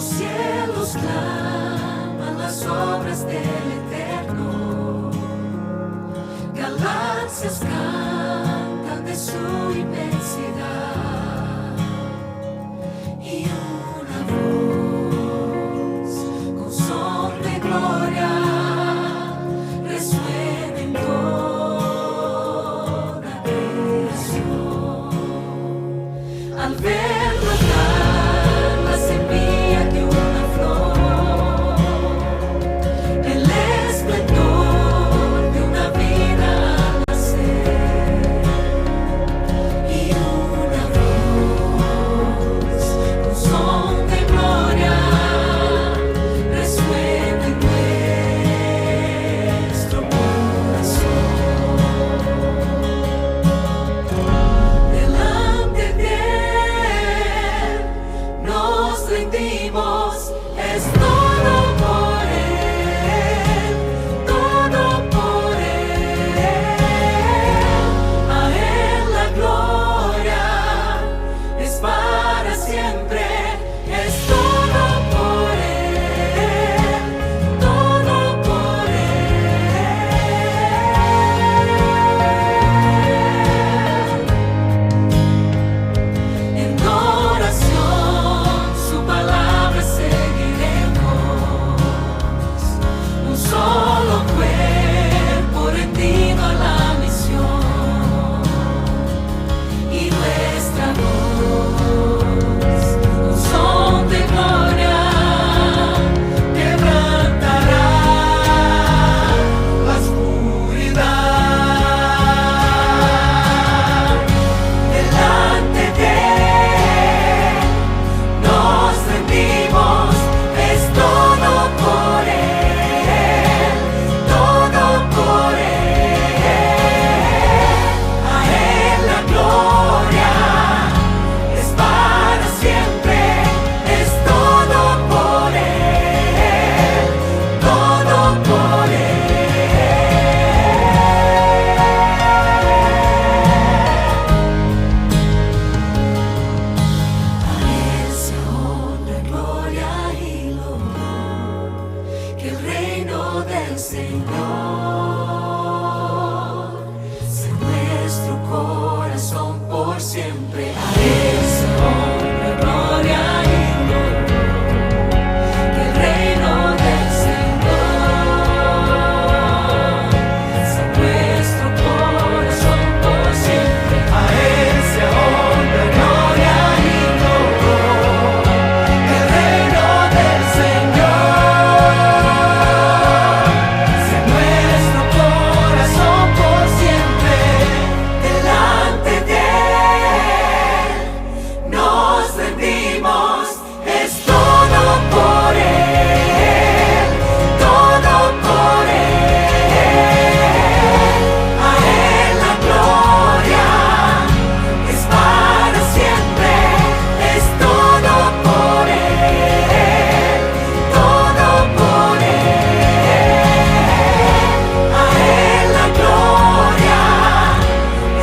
Los cielos claman las obras del Eterno, galaxias cantan de su inmensidad, y una voz con son de gloria resuena en toda creación. Al ver brotar la semilla de una flor, el esplendor de una vida al nacer, y una voz con son de gloria resuena en nuestro corazón. Delante de Él nos rendimos, es todo por Él, todo por Él. A Él la gloria es para siempre, es todo por Él, todo por Él. En oración su palabra seguiremos, un solo cuerpo rendido a la misión, y nuestra voz, un son de gloria, quebrantará la oscuridad. Delante de Él nos rendimos, es todo por Él, todo por Él. A Él la gloria es para siempre, es todo por Él, todo por Él. A Él sea honra, gloria y loor, que el reino del Señor sea nuestro corazón por siempre. A Él sea honra, gloria y loor, que el reino del Señor sea nuestro corazón por siempre. A Él sea honra, gloria y loor, que el reino del Señor sea nuestro corazón por siempre. Delante de Él nos rendimos, es todo por Él, todo por Él. A Él la gloria es para siempre, es todo por Él, todo por Él. A Él la gloria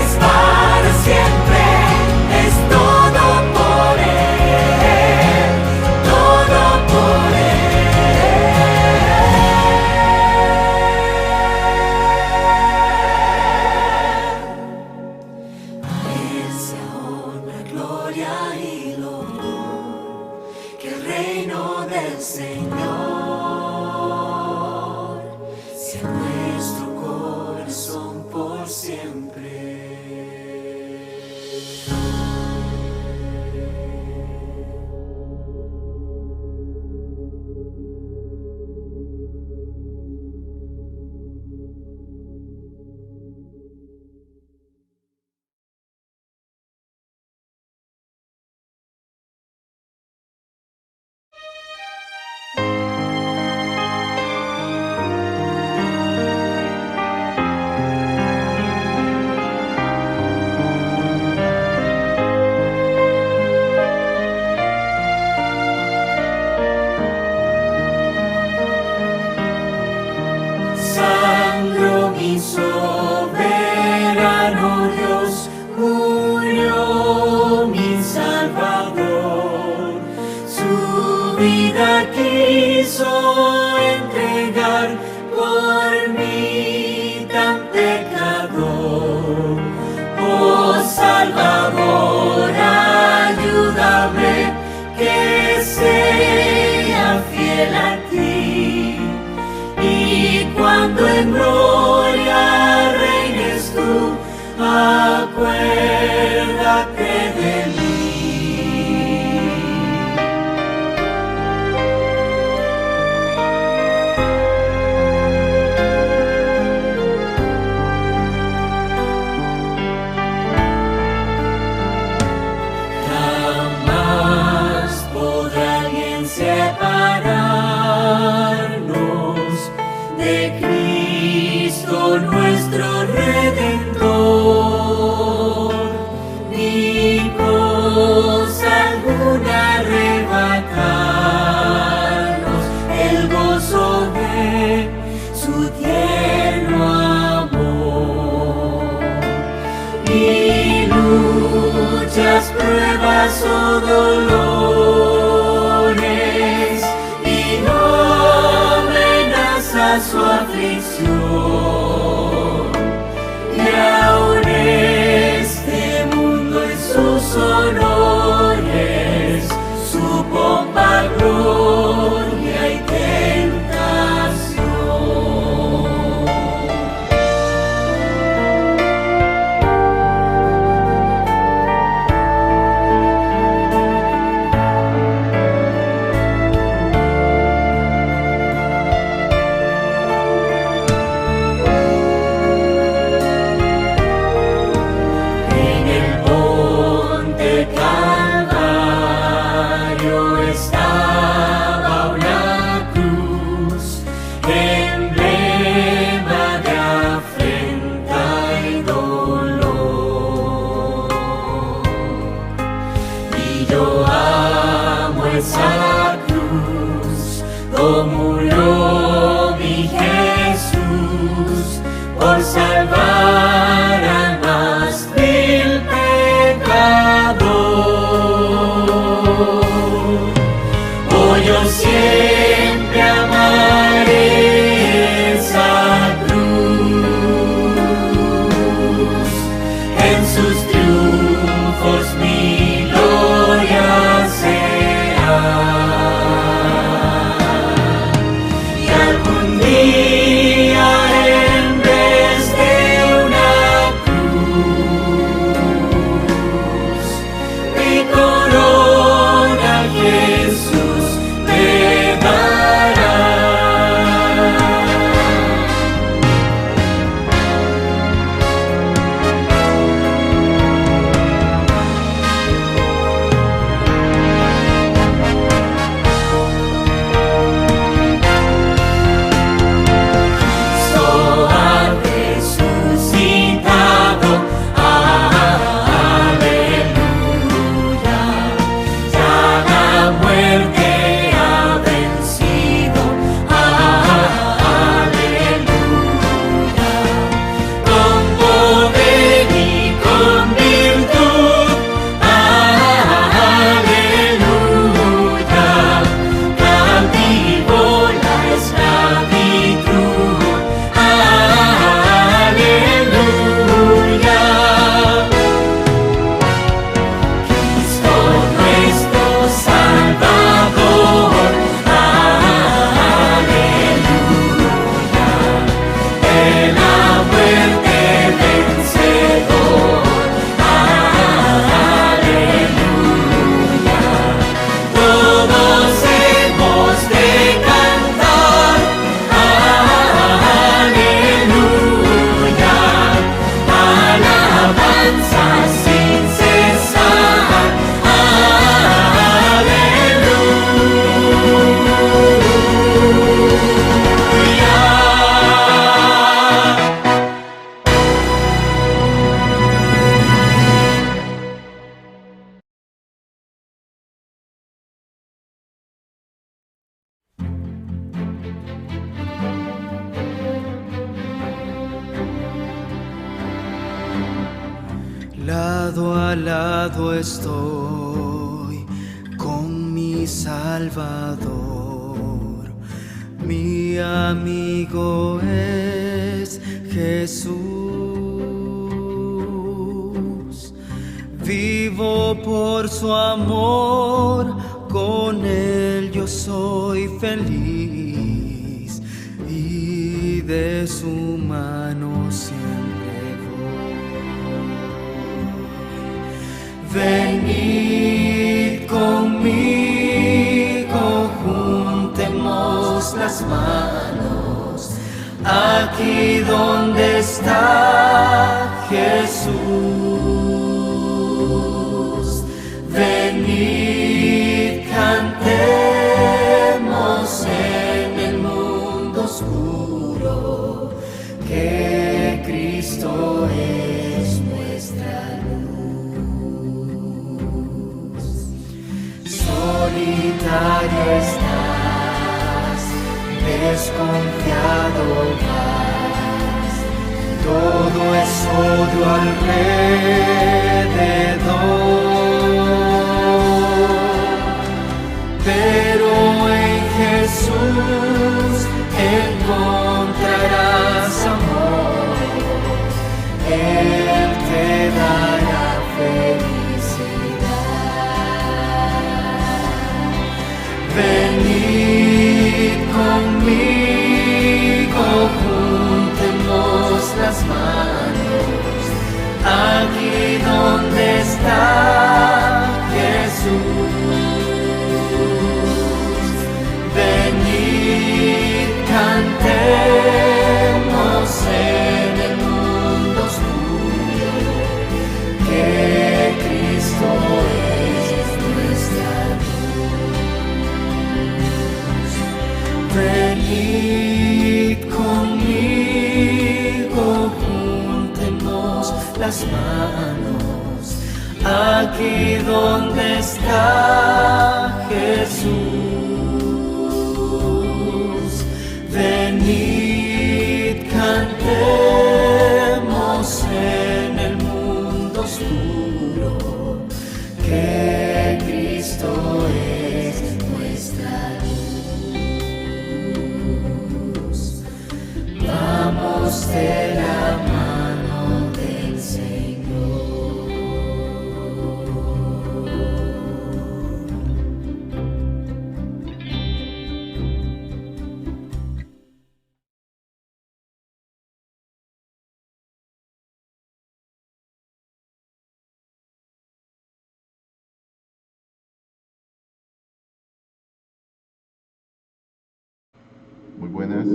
es para siempre, es todo por Él, todo por Él. A Él sea honra, gloria y loor, que el reino del Señor sea nuestro corazón por siempre. vida quiso entregar por mí tan pecador. Oh Salvador, ayúdame que sea fiel a ti, y cuando en gloria reines tú, acuérdate de mí. Jamás podrá alguien separarnos de Cristo nuestro Redentor, ni cosa alguna arrebatarnos el gozo de su tierno amor. Ni luchas, pruebas o dolores, y no amenaza su aflicción, y aún este mundo en sus honores, su pompa, gloria y tentación. En el monte Calvario estaba una cruz, emblema de afrenta y dolor. Y yo amo esa cruz, como murió mi Jesús por salvar al más vil pecador. Oh, yo siempre amaré esa cruz, en sus triunfos mi gloria será. Y algún día, en vez de una cruz, mi corona Jesús me dará. Cristo ha resucitado, aleluya. Ya la muerte ha vencido, aleluya. Con poder y con virtud, aleluya. Cautivo la esclavitud, aleluya. Cristo nuestro Salvador, aleluya. De la muerte vencedor, aleluya. Todos hemos de cantar, aleluya. Alabanza sin cesar, aleluya. Lado a lado estoy con mi Salvador, mi amigo es Jesús. Vivo por su amor, con él yo soy feliz y de su mano siempre voy. Venid conmigo, juntemos las manos, aquí donde está Jesús. Venid, cantemos en el mundo oscuro, que Cristo es nuestra luz. Solitario estás, desconfiado vas, todo es odio alrededor. Pero en Jesús encontrarás amor, Él te dará felicidad. Venid conmigo, juntemos las manos, aquí donde está Jesús. Venid, cantemos en el mundo oscuro, que Cristo es nuestra luz. Venid conmigo, juntemos las manos, aquí donde está Jesús. Venid, cantemos en el mundo oscuro, que Cristo es nuestra luz. Vamos de la mano del Señor. Muy buenas.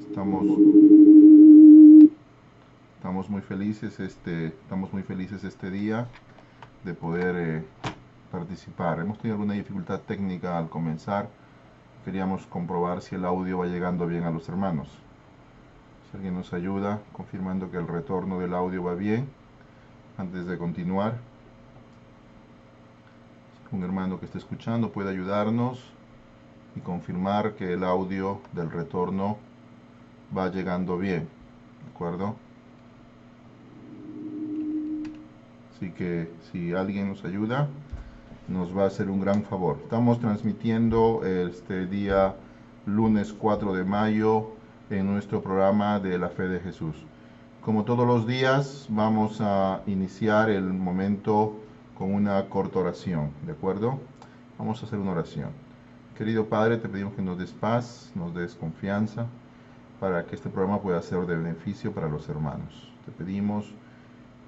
Estamos muy felices este día de poder participar. Hemos tenido alguna dificultad técnica al comenzar. Queríamos comprobar si el audio va llegando bien a los hermanos. Si alguien nos ayuda confirmando que el retorno del audio va bien antes de continuar. Si un hermano que esté escuchando puede ayudarnos y confirmar que el audio del retorno va llegando bien, ¿de acuerdo? Así que si alguien nos ayuda, nos va a hacer un gran favor. Estamos transmitiendo este día lunes 4 de mayo en nuestro programa de la Fe de Jesús. Como todos los días, vamos a iniciar el momento con una corta oración, ¿de acuerdo? Vamos a hacer una oración. Querido Padre, te pedimos que nos des paz, nos des confianza, para que este programa pueda ser de beneficio para los hermanos. Te pedimos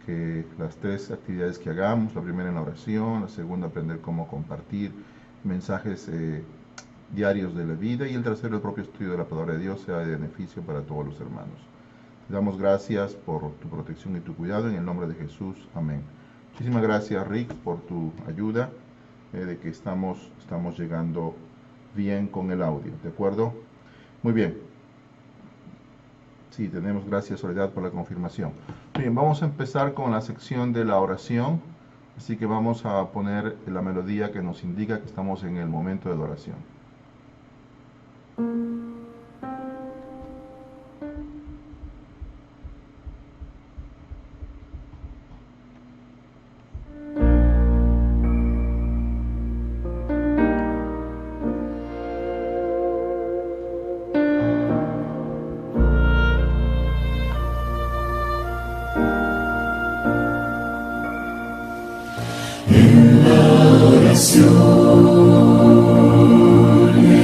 que las tres actividades que hagamos, la primera en la oración, la segunda aprender cómo compartir mensajes diarios de la vida, y el tercero el propio estudio de la palabra de Dios, sea de beneficio para todos los hermanos. Te damos gracias por tu protección y tu cuidado en el nombre de Jesús. Amén. Muchísimas gracias, Rick, por tu ayuda, de que estamos llegando bien con el audio, ¿de acuerdo? Muy bien. Sí, tenemos, gracias Soledad por la confirmación. Bien, vamos a empezar con la sección de la oración, así que vamos a poner la melodía que nos indica que estamos en el momento de la oración.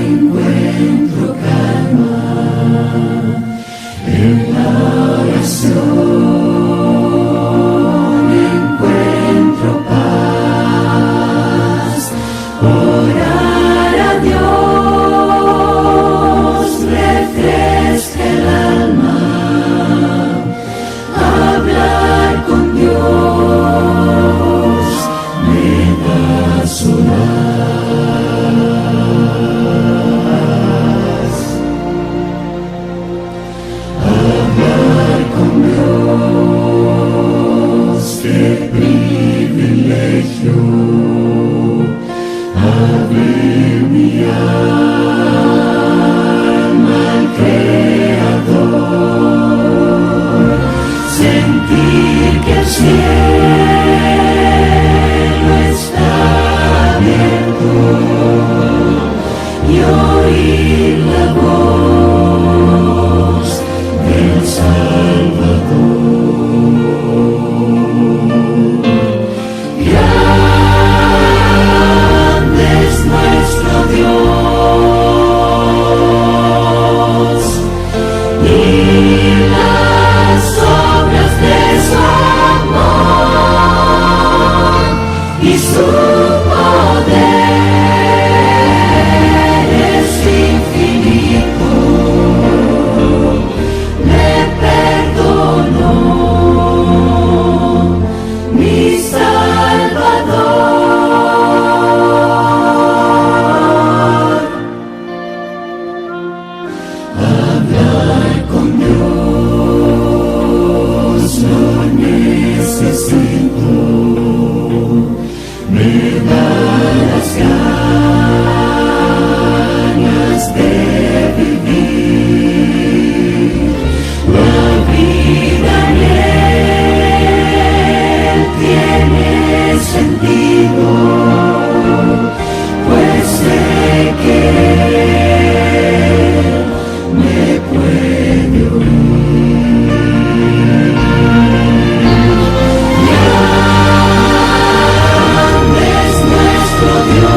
Encuentro calma en la oración, encuentro paz. Orar a Dios refresca el alma, hablar con Dios me da solas. Hablar con Dios, qué privilegio. Abrir mi alma al Creador, sentir que el cielo está abierto y oír la voz del Salvador. Grande es nuestro Dios y las obras de su amor y su poder es infinito. Me perdonó mi Salvador. Hablar con Dios no necesito, me da las ganas de vivir. La vida en él tiene sentido, pues sé que él me puede oír. Grande es nuestro Dios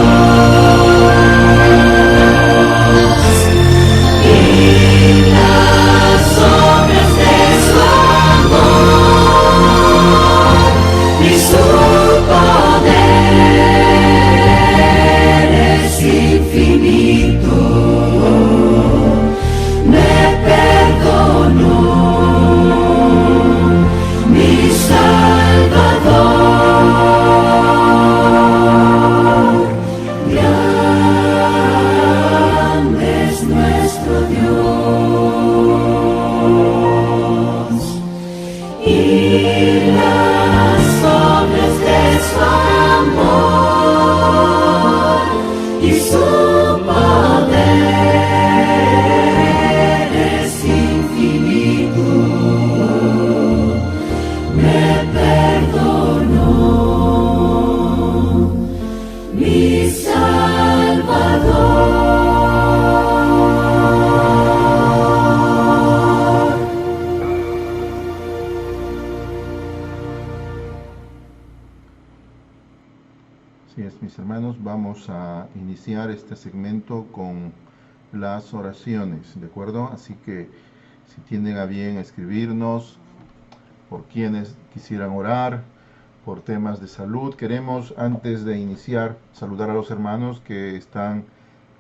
y las obras de su amor y su poder es infinito. Me perdonó mi Salvador. Grande es nuestro Dios y las obras de su amor y su poder es infinito. Me perdonó mi Salvador. Así es, mis hermanos, vamos a iniciar este segmento con las oraciones, ¿de acuerdo? Así que si tienen a bien escribirnos por quienes quisieran orar, por temas de salud, queremos antes de iniciar saludar a los hermanos que están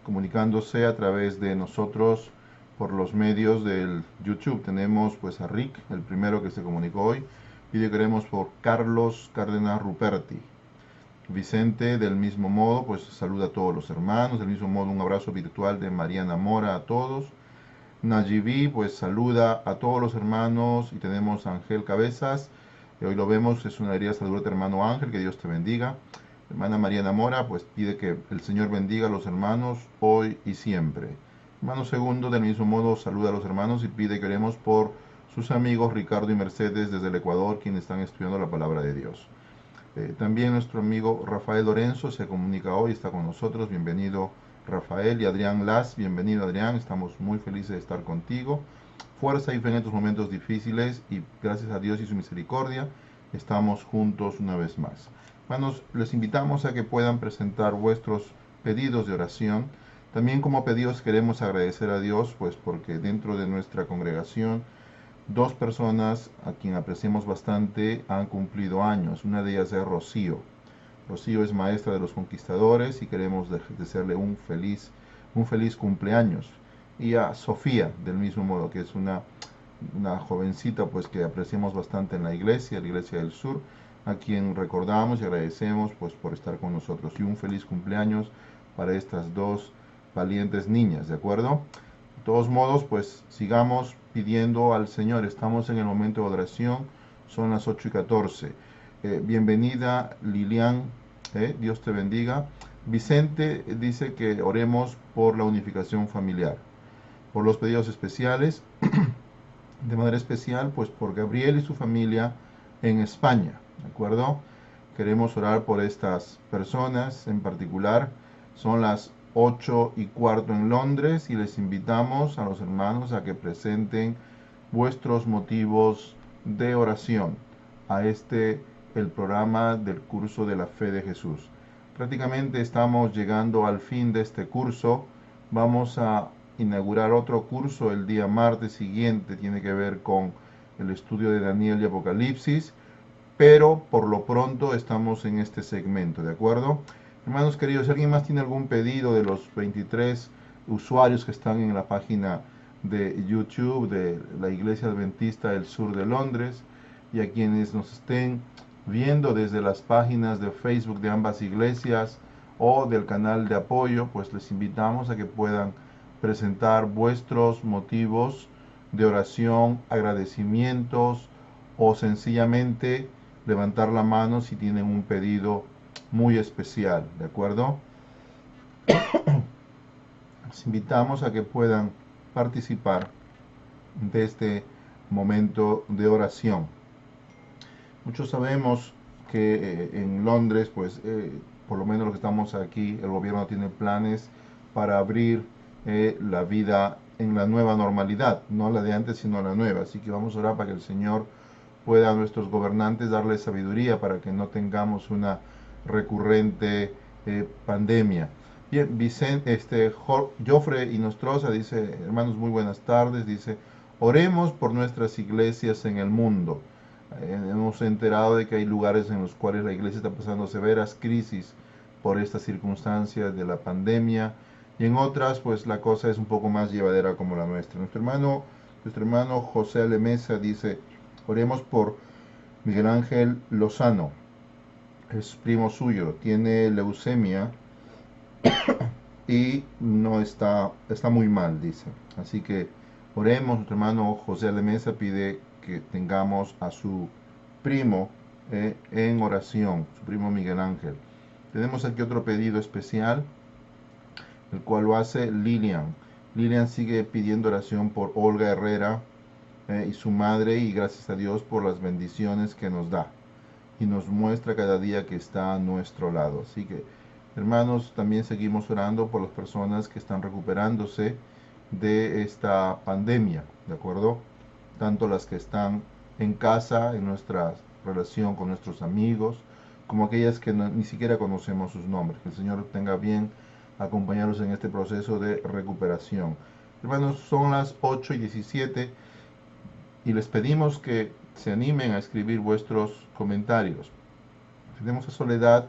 comunicándose a través de nosotros por los medios del YouTube. Tenemos pues a Rick, el primero que se comunicó hoy, y le queremos por Carlos Cárdenas Ruperti. Vicente, del mismo modo, pues saluda a todos los hermanos. Del mismo modo, un abrazo virtual de Mariana Mora a todos. Nayibi, pues saluda a todos los hermanos. Y tenemos a Ángel Cabezas. Hoy lo vemos, es una alegría saludarte, hermano Ángel, que Dios te bendiga. Hermana Mariana Mora, pues pide que el Señor bendiga a los hermanos hoy y siempre. Hermano segundo, del mismo modo, saluda a los hermanos y pide que oremos por sus amigos Ricardo y Mercedes desde el Ecuador, quienes están estudiando la palabra de Dios. También nuestro amigo Rafael Lorenzo se comunica hoy, está con nosotros. Bienvenido Rafael. Y Adrián Las, bienvenido Adrián, estamos muy felices de estar contigo. Fuerza y fe en estos momentos difíciles, y gracias a Dios y su misericordia estamos juntos una vez más. Hermanos, les invitamos a que puedan presentar vuestros pedidos de oración. También como pedidos queremos agradecer a Dios, pues porque dentro de nuestra congregación dos personas a quien apreciamos bastante han cumplido años. Una de ellas es Rocío. Rocío es maestra de los conquistadores y queremos desearle un feliz cumpleaños. Y a Sofía, del mismo modo, que es una jovencita pues que apreciamos bastante en la Iglesia del Sur, a quien recordamos y agradecemos pues por estar con nosotros. Y un feliz cumpleaños para estas dos valientes niñas, ¿de acuerdo? De todos modos, pues sigamos pidiendo al Señor. Estamos en el momento de oración, son las 8:14. Bienvenida Lilian, Dios te bendiga. Vicente dice que oremos por la unificación familiar, por los pedidos especiales, de manera especial pues por Gabriel y su familia en España, ¿de acuerdo? Queremos orar por estas personas en particular. Son las 8:15 en Londres y les invitamos a los hermanos a que presenten vuestros motivos de oración a el programa del curso de la fe de Jesús. Prácticamente estamos llegando al fin de este curso. Vamos a inaugurar otro curso el día martes siguiente, tiene que ver con el estudio de Daniel y Apocalipsis, pero por lo pronto estamos en este segmento, ¿de acuerdo? Hermanos queridos, si alguien más tiene algún pedido de los 23 usuarios que están en la página de YouTube de la Iglesia Adventista del Sur de Londres, y a quienes nos estén viendo desde las páginas de Facebook de ambas iglesias o del canal de apoyo, pues les invitamos a que puedan presentar vuestros motivos de oración, agradecimientos o sencillamente levantar la mano si tienen un pedido muy especial, ¿de acuerdo? Les invitamos a que puedan participar de este momento de oración. Muchos sabemos que en Londres, pues por lo menos los que estamos aquí, el gobierno tiene planes para abrir la vida en la nueva normalidad, no la de antes sino la nueva. Así que vamos a orar para que el Señor pueda a nuestros gobernantes darles sabiduría para que no tengamos una recurrente pandemia. Bien, Joffre y Nostroza dice: hermanos, muy buenas tardes. Dice: oremos por nuestras iglesias en el mundo. Hemos enterado de que hay lugares en los cuales la iglesia está pasando severas crisis por estas circunstancias de la pandemia, y en otras pues la cosa es un poco más llevadera como la nuestra. Nuestro hermano José Alemesa dice: oremos por Miguel Ángel Lozano, es primo suyo, tiene leucemia y no está muy mal, dice. Así que oremos. Nuestro hermano José Alemesa pide que tengamos a su primo en oración, su primo Miguel Ángel. Tenemos aquí otro pedido especial, el cual lo hace Lilian. Lilian sigue pidiendo oración por Olga Herrera y su madre, y gracias a Dios por las bendiciones que nos da y nos muestra cada día que está a nuestro lado. Así que, hermanos, también seguimos orando por las personas que están recuperándose de esta pandemia, ¿de acuerdo? Tanto las que están en casa, en nuestra relación con nuestros amigos, como aquellas que ni siquiera conocemos sus nombres. Que el Señor tenga bien acompañarlos en este proceso de recuperación. Hermanos, son las 8:17 y les pedimos que se animen a escribir vuestros comentarios. Tenemos a Soledad,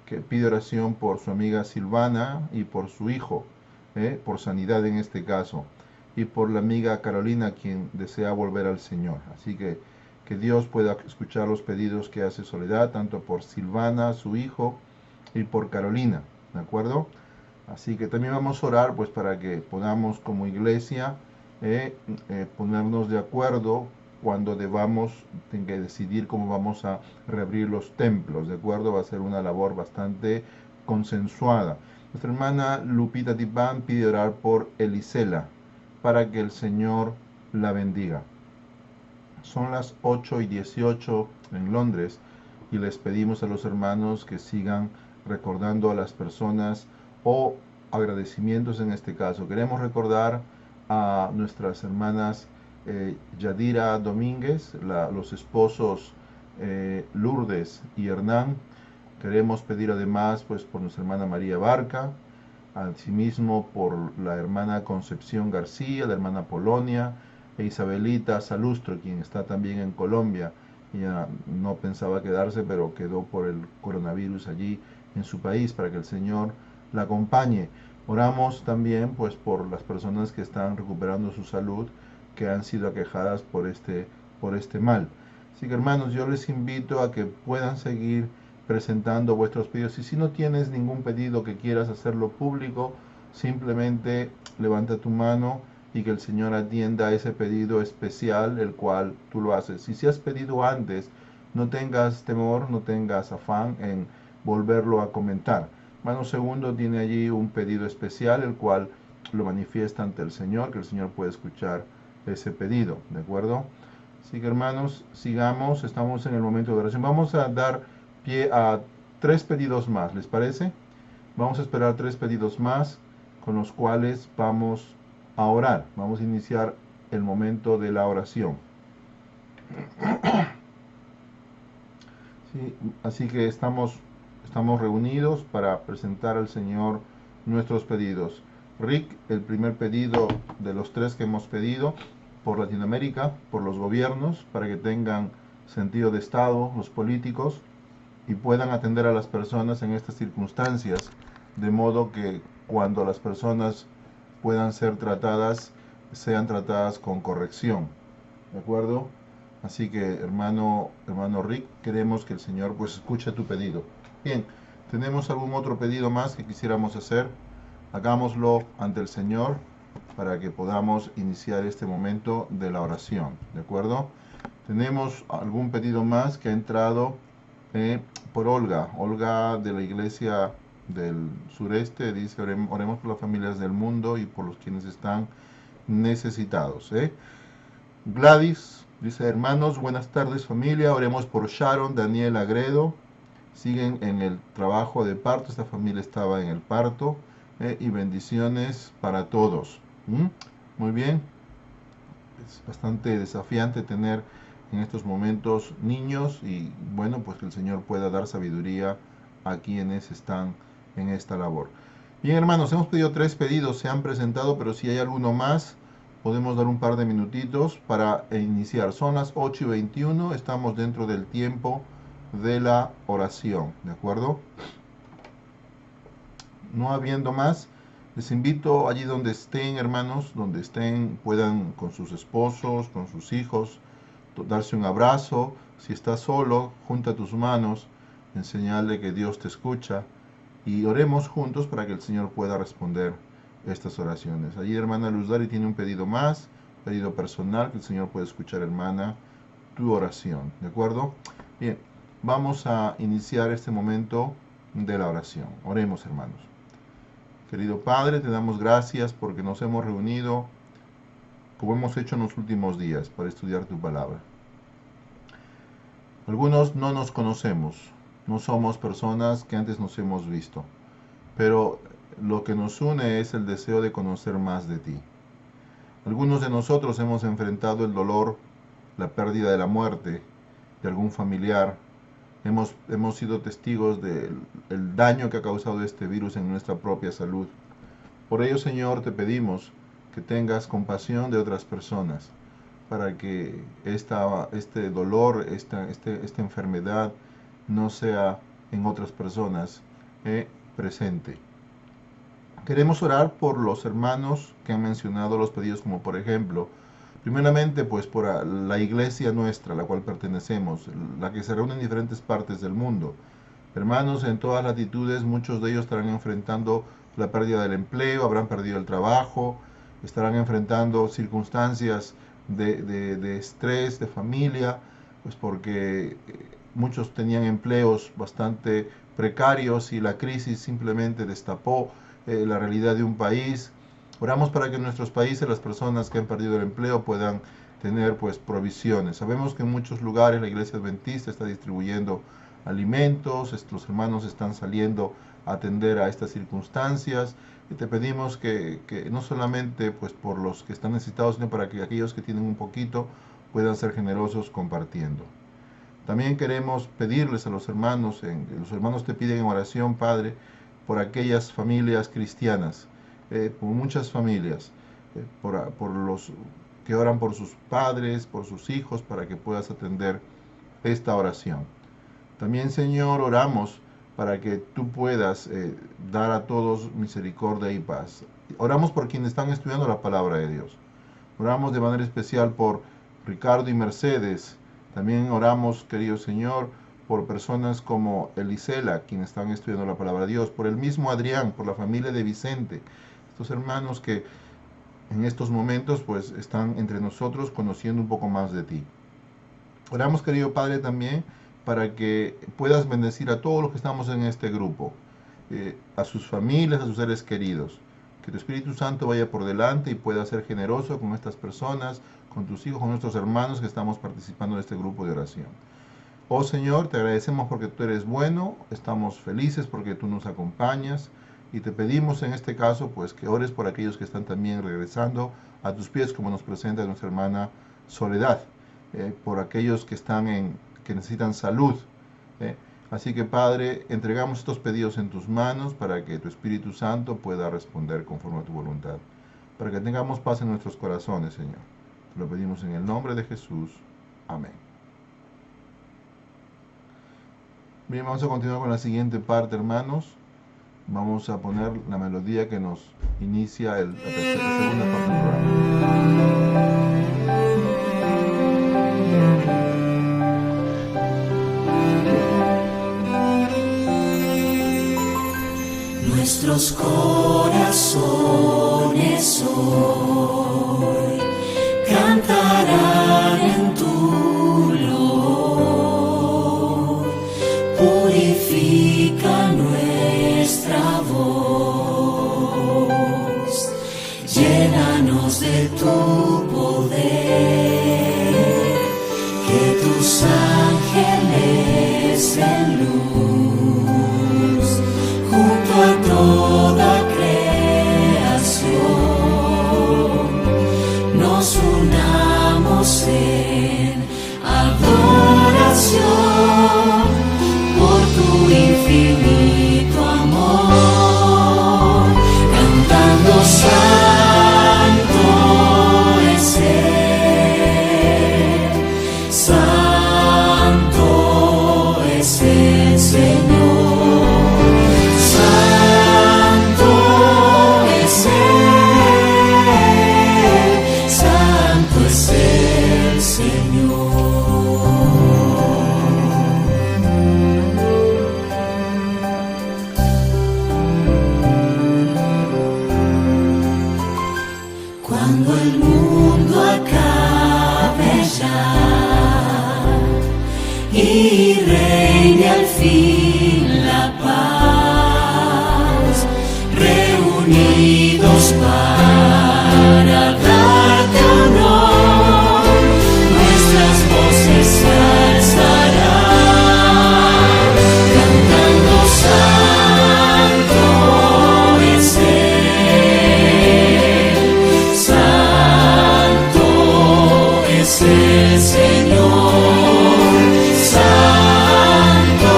que pide oración por su amiga Silvana y por su hijo, por sanidad en este caso, y por la amiga Carolina, quien desea volver al Señor. Así que Dios pueda escuchar los pedidos que hace Soledad, tanto por Silvana, su hijo, y por Carolina, ¿de acuerdo? Así que también vamos a orar pues para que podamos como iglesia ponernos de acuerdo cuando debamos decidir cómo vamos a reabrir los templos, ¿de acuerdo? Va a ser una labor bastante consensuada. Nuestra hermana Lupita Tipán pide orar por Elisela, para que el Señor la bendiga. Son las 8:18 en Londres y les pedimos a los hermanos que sigan recordando a las personas o agradecimientos en este caso. Queremos recordar a nuestras hermanas Yadira Domínguez, los esposos Lourdes y Hernán. Queremos pedir además pues por nuestra hermana María Barca, asimismo por la hermana Concepción García, la hermana Polonia, e Isabelita Salustro, quien está también en Colombia. Ella no pensaba quedarse, pero quedó por el coronavirus allí en su país, para que el Señor la acompañe. Oramos también pues por las personas que están recuperando su salud, que han sido aquejadas por este mal. Así que hermanos, yo les invito a que puedan seguir presentando vuestros pedidos. Y si no tienes ningún pedido que quieras hacerlo público, simplemente levanta tu mano y que el Señor atienda ese pedido especial, el cual tú lo haces. Y si has pedido antes, no tengas temor, no tengas afán en volverlo a comentar. Hermano Segundo tiene allí un pedido especial, el cual lo manifiesta ante el Señor, que el Señor puede escuchar ese pedido, ¿de acuerdo? Así que hermanos, sigamos, estamos en el momento de oración. Vamos a dar pie a 3 pedidos más, ¿les parece? Vamos a esperar 3 pedidos más, con los cuales vamos a orar. Vamos a iniciar el momento de la oración. Sí, así que estamos reunidos para presentar al Señor nuestros pedidos. Rick, el primer pedido de los 3 que hemos pedido, por Latinoamérica, por los gobiernos, para que tengan sentido de Estado, los políticos, y puedan atender a las personas en estas circunstancias, de modo que cuando las personas puedan ser tratadas, sean tratadas con corrección, ¿de acuerdo? Así que hermano Rick, queremos que el Señor pues escuche tu pedido. Bien, ¿tenemos algún otro pedido más que quisiéramos hacer? Hagámoslo ante el Señor para que podamos iniciar este momento de la oración, ¿de acuerdo? Tenemos algún pedido más que ha entrado por Olga de la iglesia del sureste. Dice: oremos por las familias del mundo y por los quienes están necesitados. Gladys dice: hermanos, buenas tardes familia, oremos por Sharon, Daniel Agredo, siguen en el trabajo de parto, esta familia estaba en el parto, y bendiciones para todos. Muy bien, es bastante desafiante tener en estos momentos niños, y bueno, pues que el Señor pueda dar sabiduría a quienes están en esta labor. Bien hermanos, hemos pedido 3 pedidos, se han presentado, pero si hay alguno más, podemos dar un par de minutitos para iniciar. Son las 8:21, estamos dentro del tiempo de la oración, ¿de acuerdo? No habiendo más, les invito allí donde estén, hermanos, donde estén, puedan con sus esposos, con sus hijos, darse un abrazo. Si estás solo, junta tus manos en señal de que Dios te escucha, y oremos juntos para que el Señor pueda responder estas oraciones. Allí hermana Luz Dari tiene un pedido más, pedido personal, que el Señor puede escuchar, hermana, tu oración, ¿de acuerdo? Bien, vamos a iniciar este momento de la oración. Oremos, hermanos. Querido Padre, te damos gracias porque nos hemos reunido, como hemos hecho en los últimos días, para estudiar tu palabra. Algunos no nos conocemos, no somos personas que antes nos hemos visto, pero lo que nos une es el deseo de conocer más de ti. Algunos de nosotros hemos enfrentado el dolor, la pérdida de la muerte de algún familiar. Hemos sido testigos del daño que ha causado este virus en nuestra propia salud. Por ello, Señor, te pedimos que tengas compasión de otras personas, para que este dolor, esta enfermedad no sea en otras personas presente. Queremos orar por los hermanos que han mencionado los pedidos, como por ejemplo, primeramente pues por la iglesia nuestra, a la cual pertenecemos, la que se reúne en diferentes partes del mundo. Hermanos en todas latitudes, muchos de ellos estarán enfrentando la pérdida del empleo, habrán perdido el trabajo, estarán enfrentando circunstancias de estrés, de familia, pues porque muchos tenían empleos bastante precarios y la crisis simplemente destapó la realidad de un país. Oramos para que en nuestros países las personas que han perdido el empleo puedan tener pues provisiones. Sabemos que en muchos lugares la Iglesia Adventista está distribuyendo alimentos, los hermanos están saliendo a atender a estas circunstancias y te pedimos que no solamente pues por los que están necesitados, sino para que aquellos que tienen un poquito puedan ser generosos compartiendo. También queremos pedirles a los hermanos te piden en oración, Padre, por aquellas familias cristianas, por muchas familias, por los que oran por sus padres, por sus hijos, para que puedas atender esta oración. También, Señor, oramos para que tú puedas dar a todos misericordia y paz. Oramos por quienes están estudiando la palabra de Dios. Oramos de manera especial por Ricardo y Mercedes. También oramos, querido Señor, por personas como Elisela, quienes están estudiando la palabra de Dios, por el mismo Adrián, por la familia de Vicente, estos hermanos que en estos momentos pues están entre nosotros conociendo un poco más de ti. Oramos, querido Padre, también para que puedas bendecir a todos los que estamos en este grupo, a sus familias, a sus seres queridos. Que tu Espíritu Santo vaya por delante y pueda ser generoso con estas personas, con tus hijos, con nuestros hermanos que estamos participando de este grupo de oración. Oh Señor, te agradecemos porque tú eres bueno, estamos felices porque tú nos acompañas y te pedimos en este caso pues que ores por aquellos que están también regresando a tus pies, como nos presenta nuestra hermana Soledad, por aquellos que que necesitan salud. Así que, Padre, entregamos estos pedidos en tus manos para que tu Espíritu Santo pueda responder conforme a tu voluntad, para que tengamos paz en nuestros corazones, Señor. Te lo pedimos en el nombre de Jesús. Amén. Bien, vamos a continuar con la siguiente parte, hermanos. Vamos a poner la melodía que nos inicia la segunda parte del programa. Nuestros corazones hoy cantarán en tu loor, purifica nuestra voz, llénanos de tu poder, que tus ángeles en luz junto a toda creación nos unamos en adoración por tu infinito amor, cantando santo es Él, santo es el Señor. Cuando el mundo acabe ya y reine al fin la paz, reunidos para darte honor, nuestras voces se alzarán, cantando santo es Él, santo es el Señor, santo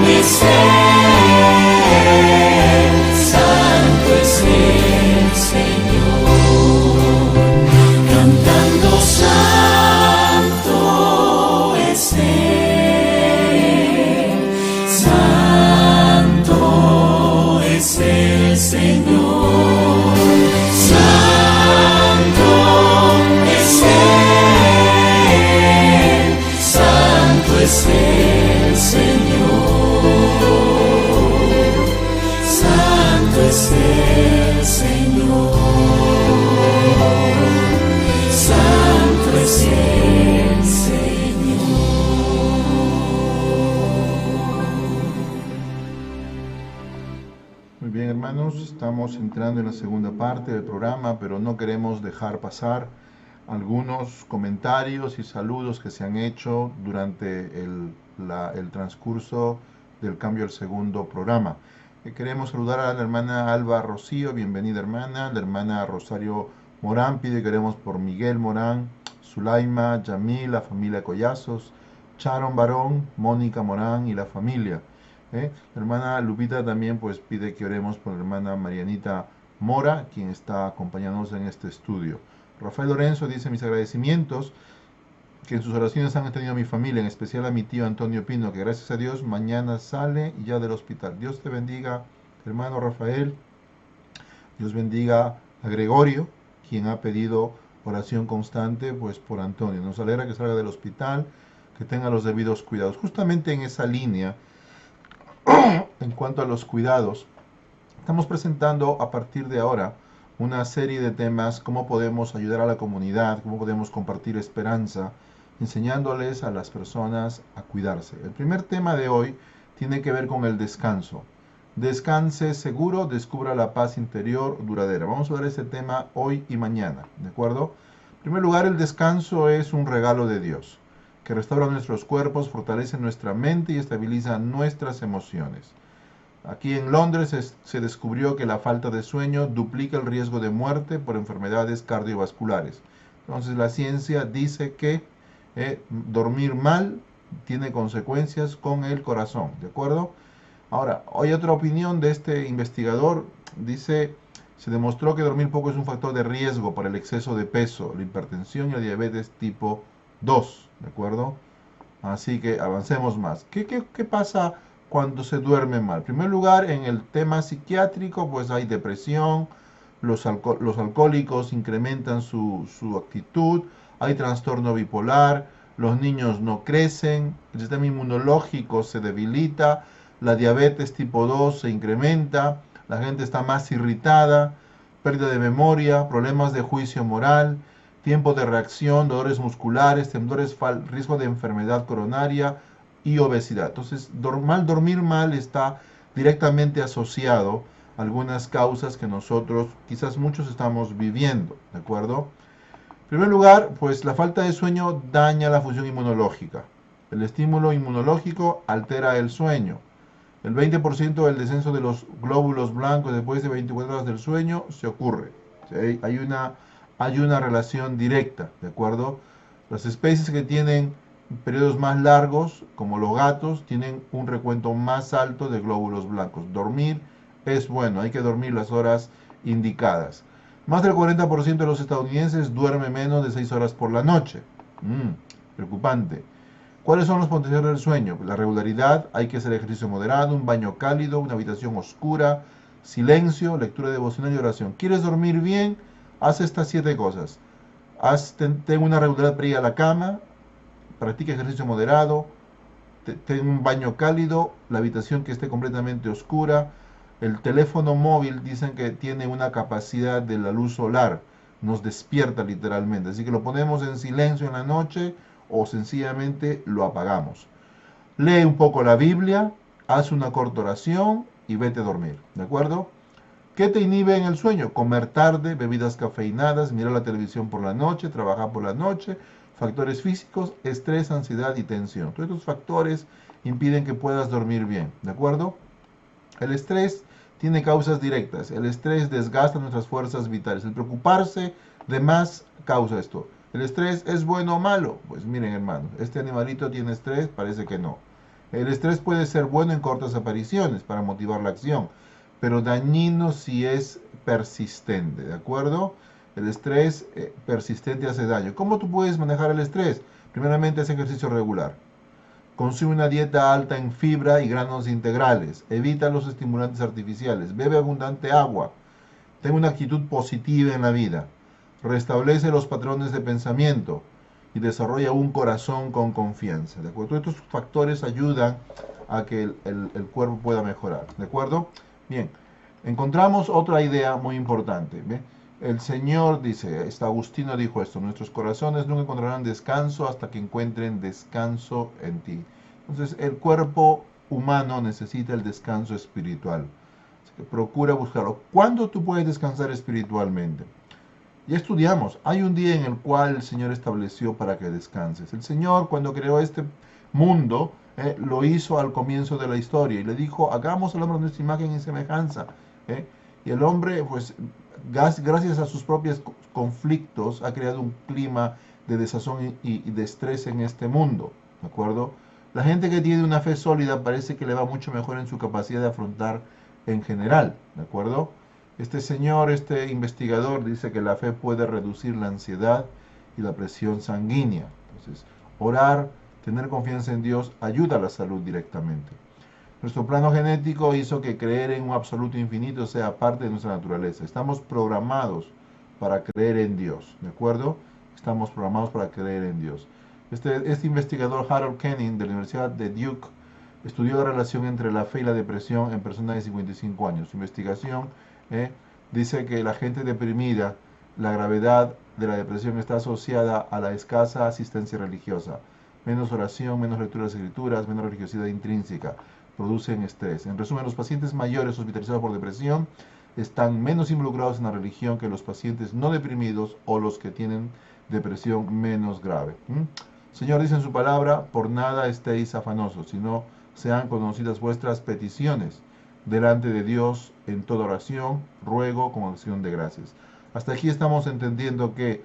es Él, santo es el Señor, cantando santo es Él, santo es el Señor, santo es Él, santo es el Señor, santo es el Señor, santo es el Señor. hermanos, estamos entrando en la segunda parte del programa, pero no queremos dejar pasar algunos comentarios y saludos que se han hecho durante el transcurso del cambio al segundo programa. Queremos saludar a la hermana Alba Rocío, bienvenida hermana, la hermana Rosario Morán pide que oremos por Miguel Morán, Zulaima, Yamil, la familia Collazos, Sharon Barón, Mónica Morán y la familia. La hermana Lupita también pues pide que oremos por la hermana Marianita Mora, quien está acompañándonos en este estudio. Rafael Lorenzo dice: mis agradecimientos que en sus oraciones han tenido a mi familia, en especial a mi tío Antonio Pino, que gracias a Dios mañana sale ya del hospital. Dios te bendiga, hermano Rafael. Dios bendiga a Gregorio, quien ha pedido oración constante pues por Antonio. Nos alegra que salga del hospital, que tenga los debidos cuidados. Justamente en esa línea, en cuanto a los cuidados, estamos presentando a partir de ahora una serie de temas: cómo podemos ayudar a la comunidad, cómo podemos compartir esperanza, enseñándoles a las personas a cuidarse. El primer tema de hoy tiene que ver con el descanso. Descanse seguro, descubra la paz interior duradera. Vamos a ver ese tema hoy y mañana, ¿de acuerdo? En primer lugar, el descanso es un regalo de Dios, que restaura nuestros cuerpos, fortalece nuestra mente y estabiliza nuestras emociones. Aquí en Londres se descubrió que la falta de sueño duplica el riesgo de muerte por enfermedades cardiovasculares. Entonces la ciencia dice que dormir mal tiene consecuencias con el corazón, ¿de acuerdo? Ahora, hay otra opinión de este investigador. Dice: se demostró que dormir poco es un factor de riesgo para el exceso de peso, la hipertensión y la diabetes tipo 2, ¿de acuerdo? Así que avancemos más. ¿Qué pasa cuando se duerme mal? En primer lugar, en el tema psiquiátrico, pues hay depresión, los alcohólicos incrementan su actitud, hay trastorno bipolar, los niños no crecen, el sistema inmunológico se debilita, la diabetes tipo 2 se incrementa, la gente está más irritada, pérdida de memoria, problemas de juicio moral, tiempo de reacción, dolores musculares, temblores, riesgo de enfermedad coronaria y obesidad. Entonces, dormir mal está directamente asociado a algunas causas que nosotros, quizás muchos, estamos viviendo, ¿de acuerdo? En primer lugar, pues la falta de sueño daña la función inmunológica. El estímulo inmunológico altera el sueño. El 20% del descenso de los glóbulos blancos después de 24 horas del sueño se ocurre. ¿Sí? Hay una relación directa, ¿de acuerdo? Las especies que tienen periodos más largos, como los gatos, tienen un recuento más alto de glóbulos blancos. Dormir es bueno, hay que dormir las horas indicadas. Más del 40% de los estadounidenses duerme menos de 6 horas por la noche. Preocupante. ¿Cuáles son los potenciales del sueño? La regularidad, hay que hacer ejercicio moderado, un baño cálido, una habitación oscura, silencio, lectura devocional y oración. ¿Quieres dormir bien? Haz estas 7 cosas. Ten una regularidad para ir a la cama, practica ejercicio moderado, ten un baño cálido, la habitación que esté completamente oscura. El teléfono móvil dicen que tiene una capacidad de la luz solar, nos despierta literalmente, así que lo ponemos en silencio en la noche o sencillamente lo apagamos. Lee un poco la Biblia, haz una corta oración y vete a dormir, ¿de acuerdo? ¿Qué te inhibe en el sueño? Comer tarde, bebidas cafeinadas, mirar la televisión por la noche, trabajar por la noche, factores físicos, estrés, ansiedad y tensión. Todos estos factores impiden que puedas dormir bien, ¿de acuerdo? El estrés tiene causas directas. El estrés desgasta nuestras fuerzas vitales. El preocuparse de más causa esto. ¿El estrés es bueno o malo? Pues miren, hermanos, este animalito tiene estrés, parece que no. El estrés puede ser bueno en cortas apariciones para motivar la acción, pero dañino si es persistente, ¿de acuerdo? El estrés persistente hace daño. ¿Cómo tú puedes manejar el estrés? Primeramente, haz ejercicio regular. Consume una dieta alta en fibra y granos integrales. Evita los estimulantes artificiales. Bebe abundante agua. Ten una actitud positiva en la vida. Restablece los patrones de pensamiento y desarrolla un corazón con confianza. ¿De acuerdo? Todos estos factores ayudan a que el cuerpo pueda mejorar. ¿De acuerdo? Bien. Encontramos otra idea muy importante. ¿Ve? El Señor dice, Agustino dijo esto: nuestros corazones nunca encontrarán descanso hasta que encuentren descanso en ti. Entonces, el cuerpo humano necesita el descanso espiritual. Así que procura buscarlo. ¿Cuándo tú puedes descansar espiritualmente? Ya estudiamos, hay un día en el cual el Señor estableció para que descanses. El Señor, cuando creó este mundo, lo hizo al comienzo de la historia y le dijo, hagamos al hombre nuestra imagen y semejanza. Y el hombre, pues, gracias a sus propios conflictos, ha creado un clima de desazón y de estrés en este mundo, ¿de acuerdo? La gente que tiene una fe sólida parece que le va mucho mejor en su capacidad de afrontar en general, ¿de acuerdo? Este señor, este investigador, dice que la fe puede reducir la ansiedad y la presión sanguínea. Entonces, orar, tener confianza en Dios, ayuda a la salud directamente. Nuestro plano genético hizo que creer en un absoluto infinito sea parte de nuestra naturaleza. Estamos programados para creer en Dios, ¿de acuerdo? Estamos programados para creer en Dios. Este investigador Harold Kenning de la Universidad de Duke estudió la relación entre la fe y la depresión en personas de 55 años. Su investigación dice que la gente deprimida, la gravedad de la depresión está asociada a la escasa asistencia religiosa. Menos oración, menos lectura de las escrituras, menos religiosidad intrínseca, producen estrés. En resumen, los pacientes mayores hospitalizados por depresión están menos involucrados en la religión que los pacientes no deprimidos o los que tienen depresión menos grave. Señor dice en su palabra, por nada estéis afanosos, sino sean conocidas vuestras peticiones delante de Dios en toda oración, ruego con acción de gracias. Hasta aquí estamos entendiendo que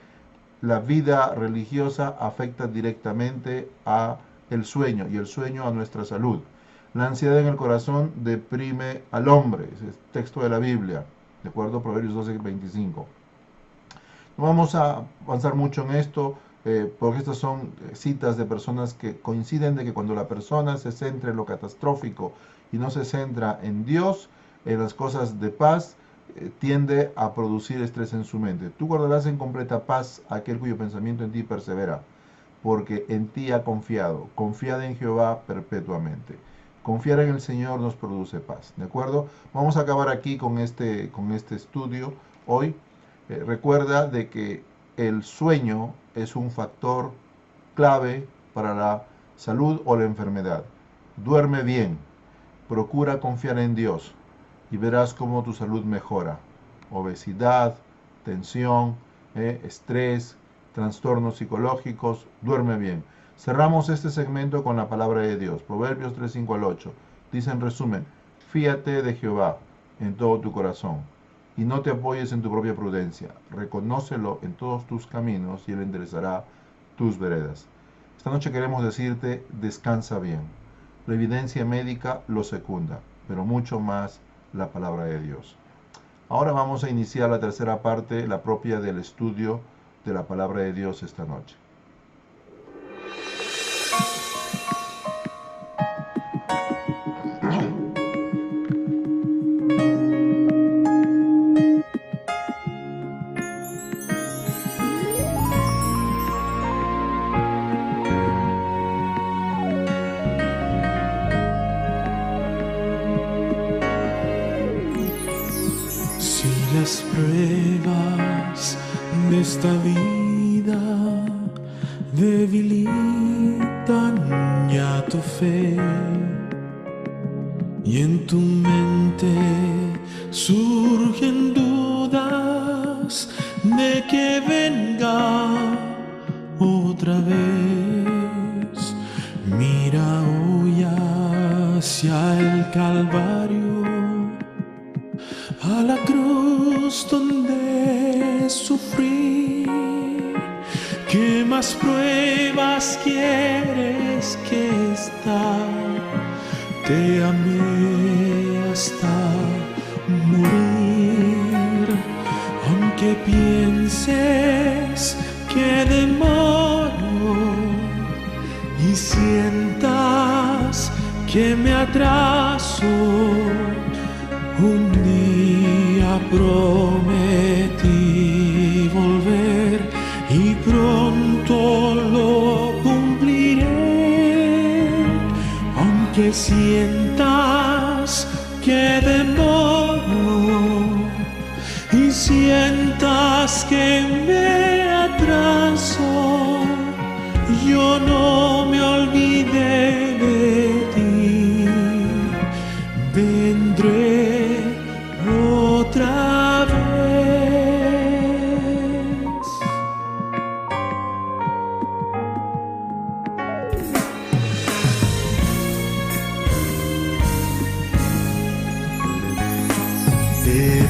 la vida religiosa afecta directamente a el sueño y el sueño a nuestra salud. La ansiedad en el corazón deprime al hombre, es el texto de la Biblia, de acuerdo, Proverbios 12:25. No vamos a avanzar mucho en esto, porque estas son citas de personas que coinciden de que cuando la persona se centra en lo catastrófico y no se centra en Dios, en las cosas de paz, tiende a producir estrés en su mente. Tú guardarás en completa paz aquel cuyo pensamiento en ti persevera, porque en ti ha confiado. Confiad en Jehová perpetuamente. Confiar en el Señor nos produce paz, ¿de acuerdo? Vamos a acabar aquí con este estudio hoy. Recuerda de que el sueño es un factor clave para la salud o la enfermedad. Duerme bien, procura confiar en Dios y verás cómo tu salud mejora. Obesidad, tensión, estrés, trastornos psicológicos, duerme bien. Cerramos este segmento con la palabra de Dios. Proverbios 3:5-8. Dice en resumen, fíate de Jehová en todo tu corazón y no te apoyes en tu propia prudencia. Reconócelo en todos tus caminos y Él enderezará tus veredas. Esta noche queremos decirte, descansa bien. La evidencia médica lo secunda, pero mucho más la palabra de Dios. Ahora vamos a iniciar la tercera parte, la propia del estudio de la palabra de Dios esta noche. Las pruebas de esta vida debilitan ya tu fe y en tu mente surgen dudas de que venga otra vez. Mira hoy hacia el Calvario, a la cruz donde sufrí. ¿Qué más pruebas quieres que esta? Te amé hasta morir. Aunque pienses que demoro y sientas que me atraso, un día prometí volver y pronto lo cumpliré. Aunque sientas que demoro y sientas que me atraso, yo no me olvidé de ti. Vendré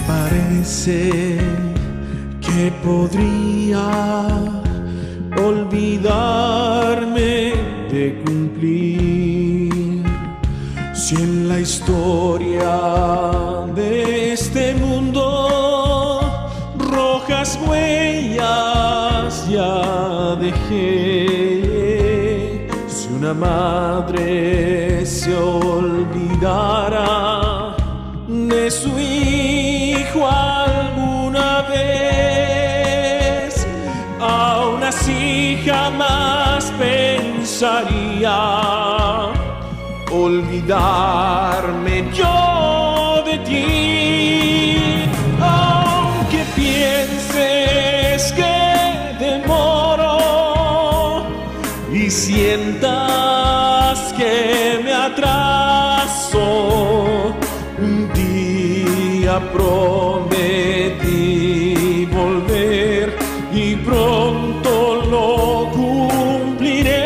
parece que podría olvidarme de cumplir si en la historia de este mundo rojas huellas ya dejé. Si una madre se olvidara de su hijo alguna vez, aún así jamás pensaría olvidarme yo de ti. Aunque pienses que demoro y sientas que me atraso, un día prometí volver y pronto lo cumpliré.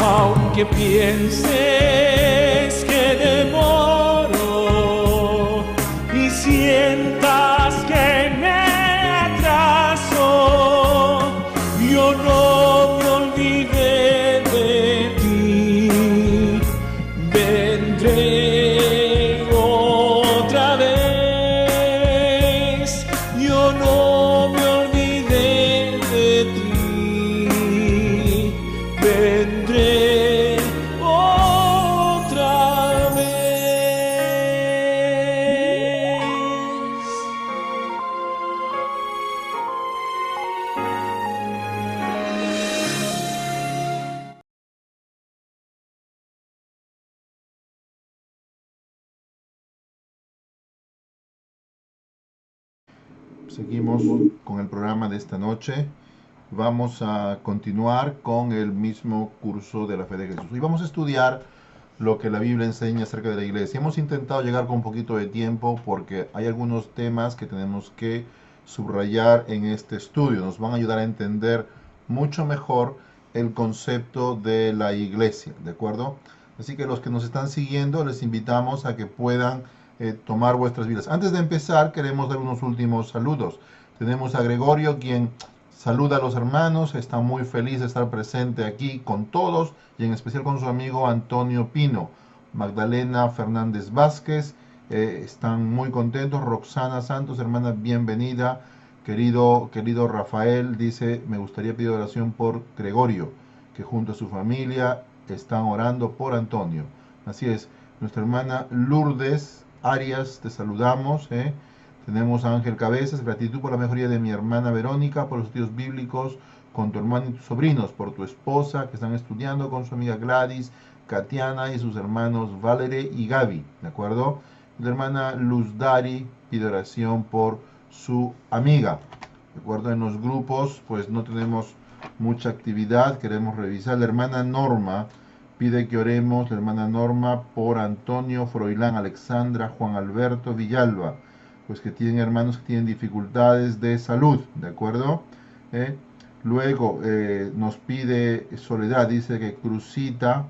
Aunque pienses que demoro y sientas que me atraso, yo no me olvidé de ti. Vendré otra vez, yo no me olvidé de ti. Vendré otra vez. Seguimos con el programa de esta noche. Vamos a continuar con el mismo curso de la fe de Jesús. Y vamos a estudiar lo que la Biblia enseña acerca de la iglesia. Hemos intentado llegar con un poquito de tiempo porque hay algunos temas que tenemos que subrayar en este estudio. Nos van a ayudar a entender mucho mejor el concepto de la iglesia, ¿de acuerdo? Así que los que nos están siguiendo, les invitamos a que puedan tomar vuestras vidas. Antes de empezar, queremos dar unos últimos saludos. Tenemos a Gregorio, quien saluda a los hermanos, está muy feliz de estar presente aquí con todos y en especial con su amigo Antonio Pino. Magdalena Fernández Vázquez, están muy contentos. Roxana Santos, hermana, bienvenida. Querido Rafael, dice, me gustaría pedir oración por Gregorio, que junto a su familia están orando por Antonio. Así es, nuestra hermana Lourdes Arias, te saludamos. Tenemos a Ángel Cabezas, gratitud por la mejoría de mi hermana Verónica, por los estudios bíblicos con tu hermano y tus sobrinos, por tu esposa que están estudiando con su amiga Gladys, Katiana y sus hermanos Valerie y Gaby, ¿de acuerdo? La hermana Luz Dari pide oración por su amiga, ¿de acuerdo? En los grupos pues no tenemos mucha actividad, queremos revisar. La hermana Norma pide que oremos, la hermana Norma, por Antonio Froilán, Alexandra, Juan Alberto Villalba, pues que tienen hermanos que tienen dificultades de salud, ¿de acuerdo? Luego nos pide Soledad, dice que Cruzita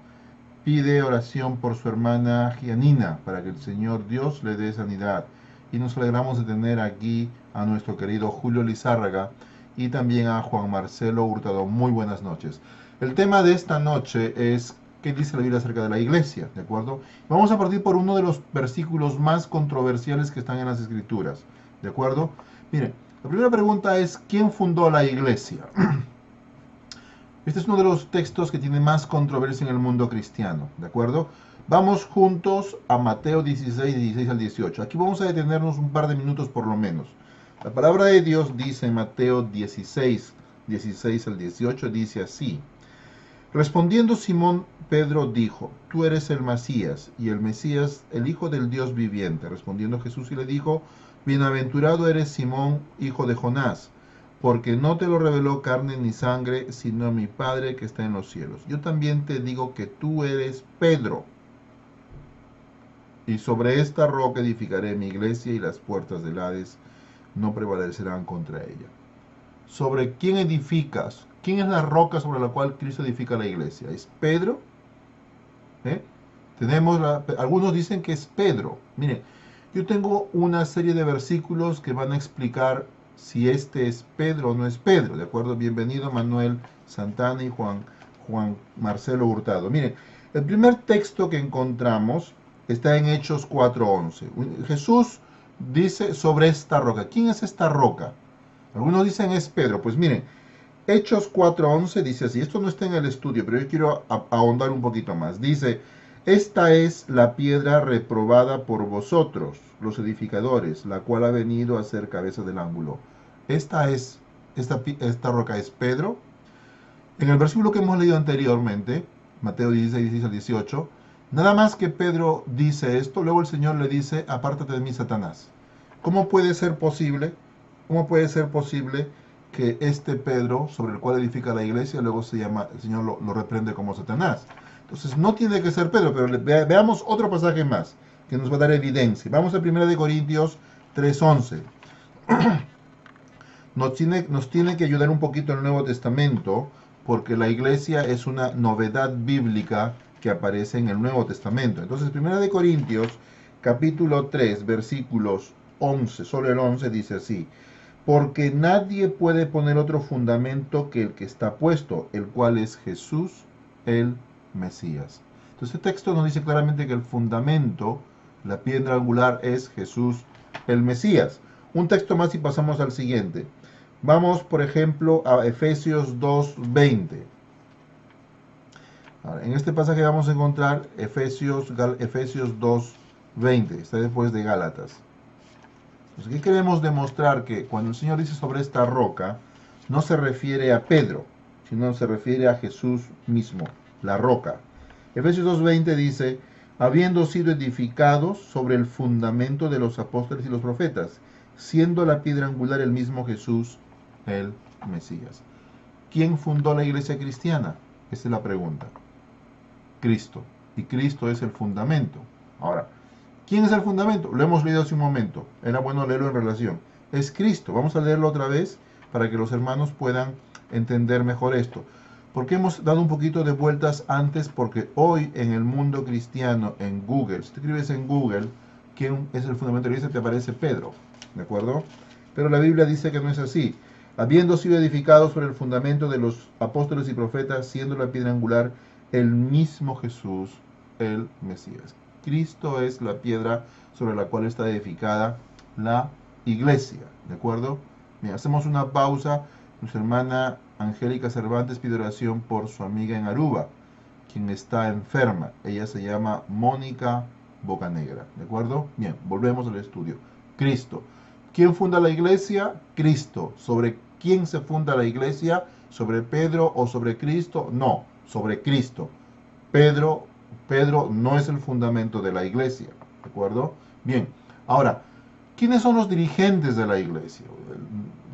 pide oración por su hermana Gianina, para que el Señor Dios le dé sanidad. Y nos alegramos de tener aquí a nuestro querido Julio Lizárraga y también a Juan Marcelo Hurtado. Muy buenas noches. El tema de esta noche es ¿qué dice la Biblia acerca de la iglesia? ¿De acuerdo? Vamos a partir por uno de los versículos más controversiales que están en las Escrituras. ¿De acuerdo? Miren, la primera pregunta es ¿quién fundó la iglesia? Este es uno de los textos que tiene más controversia en el mundo cristiano. ¿De acuerdo? Vamos juntos a Mateo 16, 16 al 18. Aquí vamos a detenernos un par de minutos por lo menos. La palabra de Dios dice en Mateo 16, 16 al 18, dice así. Respondiendo Simón, Pedro dijo, tú eres el Mesías, y el Mesías, el Hijo del Dios viviente. Respondiendo Jesús y le dijo, bienaventurado eres Simón, hijo de Jonás, porque no te lo reveló carne ni sangre, sino mi Padre que está en los cielos. Yo también te digo que tú eres Pedro, y sobre esta roca edificaré mi iglesia, y las puertas del Hades no prevalecerán contra ella. ¿Sobre quién edificas? ¿Quién es la roca sobre la cual Cristo edifica la iglesia? ¿Es Pedro? Algunos dicen que es Pedro. Miren, Yo tengo una serie de versículos que van a explicar si este es Pedro o no es Pedro, ¿de acuerdo? Bienvenido Manuel Santana y Juan Marcelo Hurtado. Miren, el primer texto que encontramos está en Hechos 4:11. Jesús dice sobre esta roca. ¿Quién es esta roca? Algunos dicen es Pedro. Pues miren, Hechos 4:11 dice así. Esto no está en el estudio, pero yo quiero ahondar un poquito más. Dice, esta es la piedra reprobada por vosotros, los edificadores, la cual ha venido a ser cabeza del ángulo. Esta roca es Pedro. En el versículo que hemos leído anteriormente, Mateo 16, 18, nada más que Pedro dice esto, luego el Señor le dice, apártate de mí, Satanás. ¿Cómo puede ser posible? ¿Cómo puede ser posible que este Pedro, sobre el cual edifica la iglesia, luego el Señor lo reprende como Satanás? Entonces no tiene que ser Pedro, pero veamos otro pasaje más que nos va a dar evidencia. Vamos a 1 Corintios 3:11. Nos tiene que ayudar un poquito el Nuevo Testamento, porque la iglesia es una novedad bíblica que aparece en el Nuevo Testamento. Entonces, 1 Corintios, capítulo 3, versículos 11, solo el 11 dice así, porque nadie puede poner otro fundamento que el que está puesto, el cual es Jesús, el Mesías. Entonces, este texto nos dice claramente que el fundamento, la piedra angular, es Jesús, el Mesías. Un texto más y pasamos al siguiente. Vamos, por ejemplo, a Efesios 2:20. En este pasaje vamos a encontrar Efesios 2:20. Está después de Gálatas. Entonces, ¿qué queremos demostrar? Que cuando el Señor dice sobre esta roca, no se refiere a Pedro, sino se refiere a Jesús mismo, la roca. Efesios 2:20 dice, habiendo sido edificados sobre el fundamento de los apóstoles y los profetas, siendo la piedra angular el mismo Jesús, el Mesías. ¿Quién fundó la iglesia cristiana? Esa es la pregunta. Cristo. Y Cristo es el fundamento. Ahora, ¿quién es el fundamento? Lo hemos leído hace un momento. Era bueno leerlo en relación. Es Cristo. Vamos a leerlo otra vez para que los hermanos puedan entender mejor esto. ¿Por qué hemos dado un poquito de vueltas antes? Porque hoy en el mundo cristiano, en Google, si te escribes en Google, ¿quién es el fundamento de la iglesia? Te aparece Pedro. ¿De acuerdo? Pero la Biblia dice que no es así. Habiendo sido edificados sobre el fundamento de los apóstoles y profetas, siendo la piedra angular el mismo Jesús, el Mesías. Cristo es la piedra sobre la cual está edificada la iglesia. ¿De acuerdo? Bien, hacemos una pausa. Nuestra hermana Angélica Cervantes pide oración por su amiga en Aruba, quien está enferma. Ella se llama Mónica Bocanegra. ¿De acuerdo? Bien, volvemos al estudio. Cristo. ¿Quién funda la iglesia? Cristo. ¿Sobre quién se funda la iglesia? ¿Sobre Pedro o sobre Cristo? No, sobre Cristo. Pedro no es el fundamento de la iglesia. ¿De acuerdo? Bien, ahora, ¿quiénes son los dirigentes de la iglesia?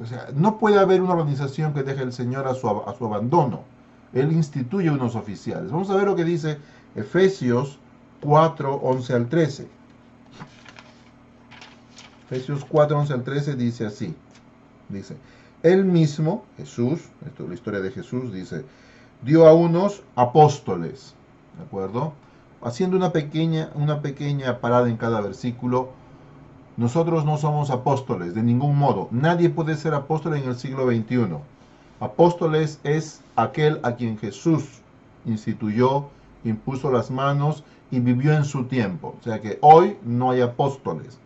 O sea, no puede haber una organización que deje al Señor a su abandono. Él instituye unos oficiales. Vamos a ver lo que dice Efesios 4:11 al 13. Efesios 4:11 al 13 dice así. Dice, él mismo, Jesús, esto es la historia de Jesús, dice, dio a unos apóstoles, ¿de acuerdo? Haciendo una pequeña parada en cada versículo. Nosotros no somos apóstoles, de ningún modo. Nadie puede ser apóstol en el siglo XXI. Apóstoles es aquel a quien Jesús instituyó, impuso las manos y vivió en su tiempo. O sea que hoy no hay apóstoles.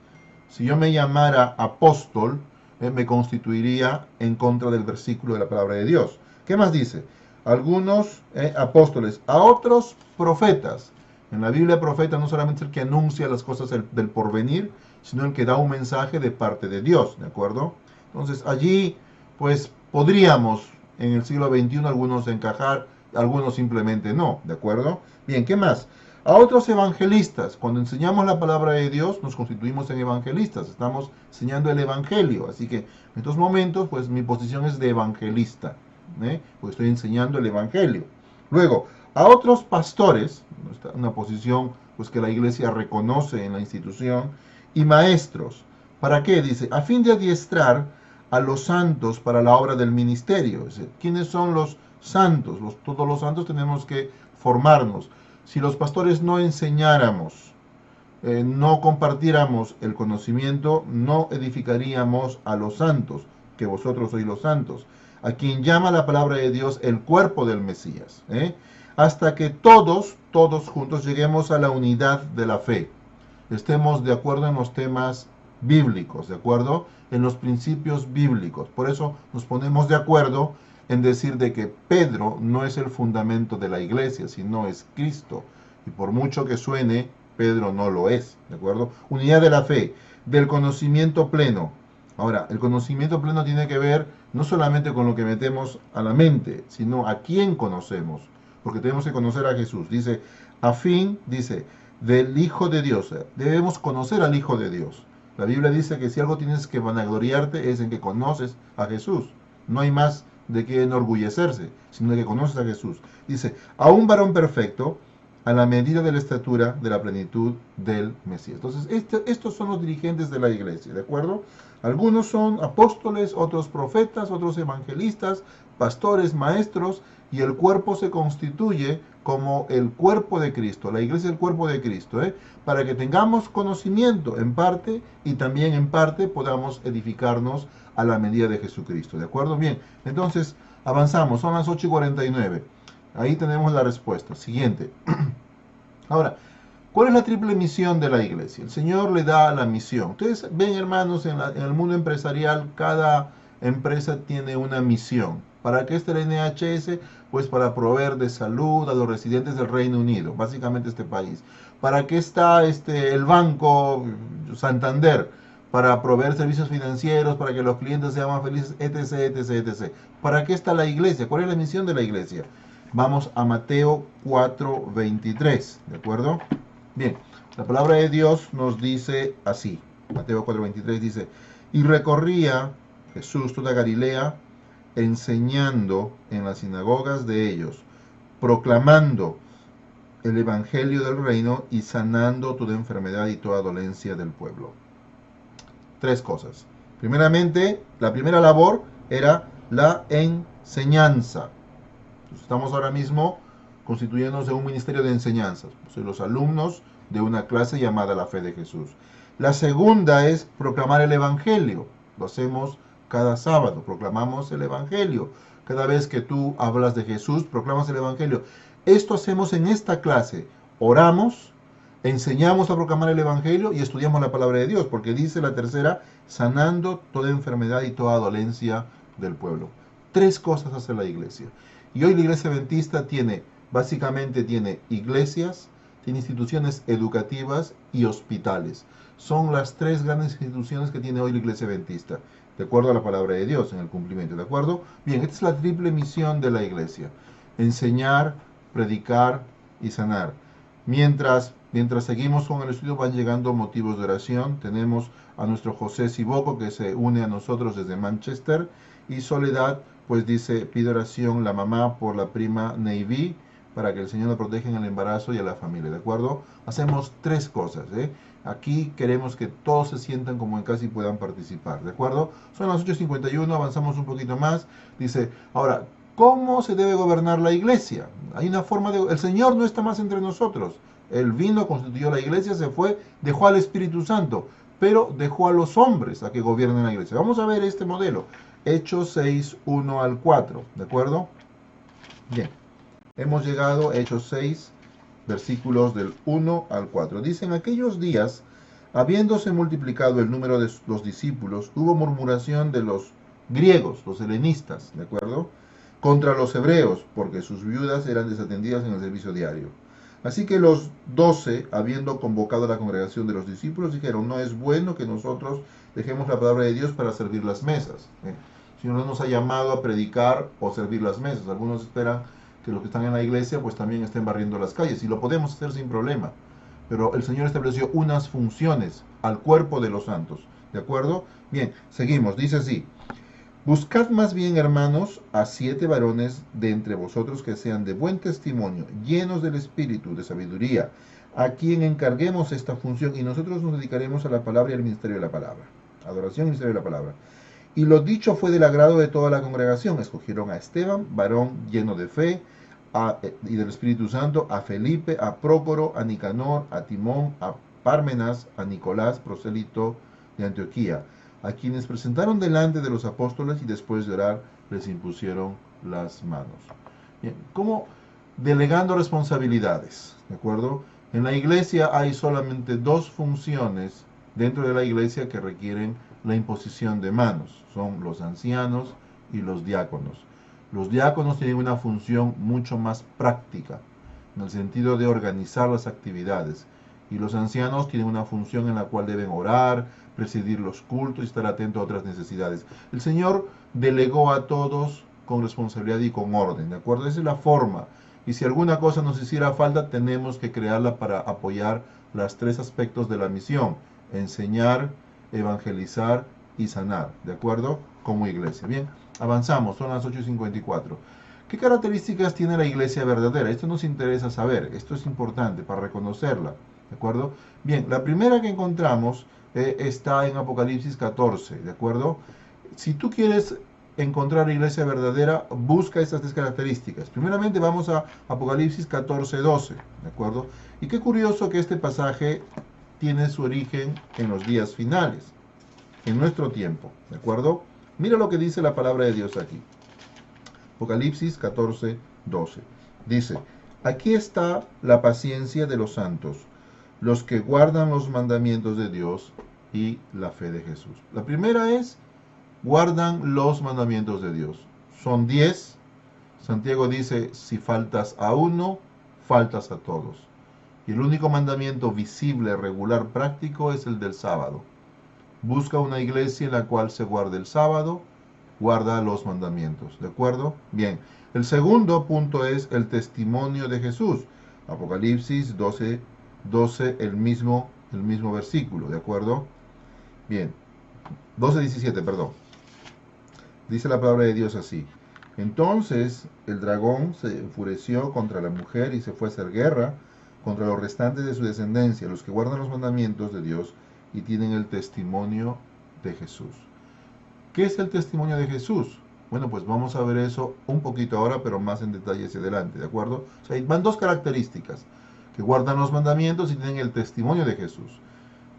Si yo me llamara apóstol, me constituiría en contra del versículo de la palabra de Dios. ¿Qué más dice? Algunos apóstoles, a otros profetas. En la Biblia, profeta no solamente es el que anuncia las cosas del porvenir, sino el que da un mensaje de parte de Dios, ¿de acuerdo? Entonces allí, pues podríamos en el siglo XXI algunos encajar, algunos simplemente no, ¿de acuerdo? Bien, ¿qué más? A otros evangelistas. Cuando enseñamos la palabra de Dios, nos constituimos en evangelistas. Estamos enseñando el evangelio. Así que en estos momentos, pues mi posición es de evangelista, pues estoy enseñando el evangelio. Luego, a otros pastores, una posición pues que la iglesia reconoce en la institución, y maestros. ¿Para qué? Dice, a fin de adiestrar a los santos para la obra del ministerio. Es decir, ¿quiénes son los santos? Todos los santos tenemos que formarnos. Si los pastores no enseñáramos no compartiéramos el conocimiento, no edificaríamos a los santos, que vosotros sois los santos, a quien llama la palabra de Dios el cuerpo del Mesías, hasta que todos juntos lleguemos a la unidad de la fe, estemos de acuerdo en los temas bíblicos, de acuerdo en los principios bíblicos. Por eso nos ponemos de acuerdo en decir de que Pedro no es el fundamento de la iglesia, sino es Cristo. Y por mucho que suene, Pedro no lo es, ¿de acuerdo? Unidad de la fe, del conocimiento pleno. Ahora, el conocimiento pleno tiene que ver no solamente con lo que metemos a la mente, sino a quién conocemos, porque tenemos que conocer a Jesús. Dice, a fin, dice, del Hijo de Dios. Debemos conocer al Hijo de Dios. La Biblia dice que si algo tienes que vanagloriarte es en que conoces a Jesús. No hay más de que enorgullecerse, sino de que conoces a Jesús. Dice, a un varón perfecto, a la medida de la estatura de la plenitud del Mesías. Entonces, estos son los dirigentes de la iglesia, ¿de acuerdo? Algunos son apóstoles, otros profetas, otros evangelistas, pastores, maestros, y el cuerpo se constituye como el cuerpo de Cristo. La iglesia es el cuerpo de Cristo, para que tengamos conocimiento en parte y también en parte podamos edificarnos a la medida de Jesucristo, ¿de acuerdo? Bien, entonces avanzamos, son las 8:49. Ahí tenemos la respuesta. Siguiente. Ahora, ¿cuál es la triple misión de la iglesia? El Señor le da la misión. Ustedes ven, hermanos, en el mundo empresarial, cada empresa tiene una misión. ¿Para qué está el NHS? Pues para proveer de salud a los residentes del Reino Unido, básicamente este país. ¿Para qué está el Banco Santander? Para proveer servicios financieros, para que los clientes sean más felices, etc., etc., etc. ¿Para qué está la iglesia? ¿Cuál es la misión de la iglesia? Vamos a Mateo 4:23, ¿de acuerdo? Bien, la palabra de Dios nos dice así. Mateo 4:23 dice, y recorría Jesús toda Galilea, enseñando en las sinagogas de ellos, proclamando el evangelio del reino y sanando toda enfermedad y toda dolencia del pueblo. Tres cosas. Primeramente, la primera labor era la enseñanza. Estamos ahora mismo constituyéndose un ministerio de enseñanzas. Soy los alumnos de una clase llamada La Fe de Jesús. La segunda es proclamar el evangelio. Lo hacemos cada sábado, proclamamos el evangelio. Cada vez que tú hablas de Jesús, proclamas el evangelio. Esto hacemos en esta clase. Oramos, enseñamos a proclamar el evangelio y estudiamos la palabra de Dios, porque dice la tercera, sanando toda enfermedad y toda dolencia del pueblo. Tres cosas hace la iglesia. Y hoy la iglesia adventista básicamente tiene iglesias, tiene instituciones educativas y hospitales. Son las tres grandes instituciones que tiene hoy la iglesia adventista, de acuerdo a la palabra de Dios, en el cumplimiento, ¿de acuerdo? Bien, esta es la triple misión de la iglesia: enseñar, predicar y sanar. Mientras seguimos con el estudio, van llegando motivos de oración. Tenemos a nuestro José Siboco, que se une a nosotros desde Manchester, y Soledad, pues dice, pide oración la mamá por la prima Navy, para que el Señor la proteja en el embarazo y a la familia, ¿de acuerdo? Hacemos tres cosas, Aquí queremos que todos se sientan como en casa y puedan participar, ¿de acuerdo? Son las 8:51, avanzamos un poquito más. Dice, ahora, ¿cómo se debe gobernar la iglesia? Hay una forma de... El Señor no está más entre nosotros. Él vino, constituyó la iglesia, se fue, dejó al Espíritu Santo, pero dejó a los hombres a que gobiernen la iglesia. Vamos a ver este modelo. Hechos 6:1-4, ¿de acuerdo? Bien, hemos llegado a Hechos 6, versículos del 1 al 4. Dice, en aquellos días, habiéndose multiplicado el número de los discípulos, hubo murmuración de los griegos, los helenistas, ¿de acuerdo?, contra los hebreos, porque sus viudas eran desatendidas en el servicio diario. Así que los 12, habiendo convocado a la congregación de los discípulos, dijeron, no es bueno que nosotros dejemos la palabra de Dios para servir las mesas. El Señor no nos ha llamado a predicar o servir las mesas. Algunos esperan que los que están en la iglesia pues también estén barriendo las calles, y lo podemos hacer sin problema. Pero el Señor estableció unas funciones al cuerpo de los santos, ¿de acuerdo? Bien, seguimos, dice así. Buscad más bien, hermanos, a 7 varones de entre vosotros que sean de buen testimonio, llenos del espíritu, de sabiduría, a quien encarguemos esta función, y nosotros nos dedicaremos a la palabra y al ministerio de la palabra. Adoración y ministerio de la palabra. Y lo dicho fue del agrado de toda la congregación. Escogieron a Esteban, varón lleno de fe y del Espíritu Santo, a Felipe, a Prócoro, a Nicanor, a Timón, a Pármenas, a Nicolás, prosélito de Antioquía, a quienes presentaron delante de los apóstoles y después de orar les impusieron las manos. Bien, ¿cómo? Delegando responsabilidades, ¿de acuerdo? En la iglesia hay solamente dos funciones dentro de la iglesia que requieren la imposición de manos. Son los ancianos y los diáconos. Los diáconos tienen una función mucho más práctica, en el sentido de organizar las actividades. Y los ancianos tienen una función en la cual deben orar, presidir los cultos y estar atentos a otras necesidades. El Señor delegó a todos con responsabilidad y con orden, ¿de acuerdo? Esa es la forma. Y si alguna cosa nos hiciera falta, tenemos que crearla para apoyar los tres aspectos de la misión: enseñar, evangelizar y sanar, ¿de acuerdo? Como iglesia. Bien, avanzamos, son las 8:54. ¿Qué características tiene la iglesia verdadera? Esto nos interesa saber, esto es importante para reconocerla, ¿de acuerdo? Bien, la primera que encontramos está en Apocalipsis 14, ¿de acuerdo? Si tú quieres encontrar la iglesia verdadera, busca estas tres características. Primeramente vamos a Apocalipsis 14:12, ¿de acuerdo? Y qué curioso que este pasaje tiene su origen en los días finales, en nuestro tiempo, ¿de acuerdo? Mira lo que dice la palabra de Dios aquí. Apocalipsis 14:12. Dice: aquí está la paciencia de los santos, los que guardan los mandamientos de Dios y la fe de Jesús. La primera es: guardan los mandamientos de Dios. Son 10. Santiago dice: si faltas a uno, faltas a todos. Y el único mandamiento visible, regular, práctico es el del sábado. Busca una iglesia en la cual se guarde el sábado, guarda los mandamientos, ¿de acuerdo? Bien, el segundo punto es el testimonio de Jesús. Apocalipsis 12, el mismo versículo, ¿de acuerdo? Bien, 12:17, perdón. Dice la palabra de Dios así: entonces el dragón se enfureció contra la mujer y se fue a hacer guerra contra los restantes de su descendencia, los que guardan los mandamientos de Dios y tienen el testimonio de Jesús. ¿Qué es el testimonio de Jesús? Bueno, pues vamos a ver eso un poquito ahora, pero más en detalle hacia adelante, ¿de acuerdo? O sea, van dos características: que guardan los mandamientos y tienen el testimonio de Jesús.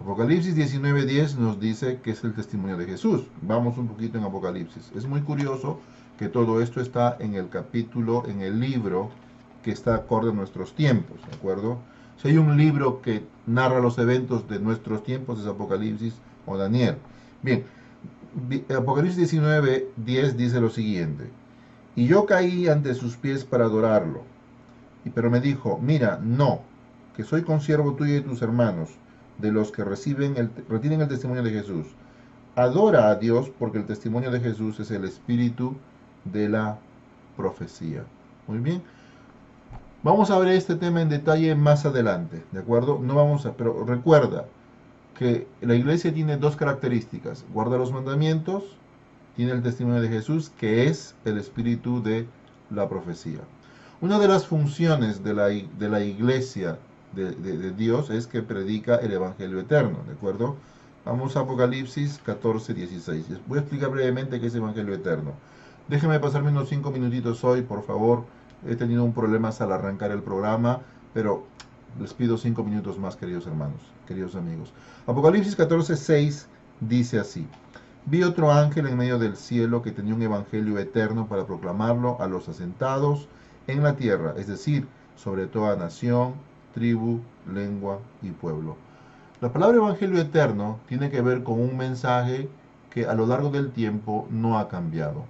Apocalipsis 19:10 nos dice que es el testimonio de Jesús. Vamos un poquito en Apocalipsis. Es muy curioso que todo esto está en el capítulo, en el libro que está acorde a nuestros tiempos, ¿de acuerdo? Si hay un libro que narra los eventos de nuestros tiempos, es Apocalipsis o Daniel. Bien, Apocalipsis 19:10 dice lo siguiente: y yo caí ante sus pies para adorarlo, pero me dijo: mira, no, que soy consiervo tuyo y de tus hermanos, de los que retienen el testimonio de Jesús. Adora a Dios, porque el testimonio de Jesús es el espíritu de la profecía. Muy bien. Vamos a ver este tema en detalle más adelante, ¿de acuerdo? Pero recuerda que la iglesia tiene dos características: guarda los mandamientos, tiene el testimonio de Jesús, que es el espíritu de la profecía. Una de las funciones de la iglesia de Dios es que predica el evangelio eterno, ¿de acuerdo? Vamos a Apocalipsis 14:16. Voy a explicar brevemente qué es evangelio eterno. Déjenme pasarme unos 5 minutitos hoy, por favor. He tenido un problema al arrancar el programa, pero les pido 5 minutos más, queridos hermanos, queridos amigos. Apocalipsis 14:6 dice así: vi otro ángel en medio del cielo que tenía un evangelio eterno para proclamarlo a los asentados en la tierra, es decir, sobre toda nación, tribu, lengua y pueblo. La palabra evangelio eterno tiene que ver con un mensaje que a lo largo del tiempo no ha cambiado.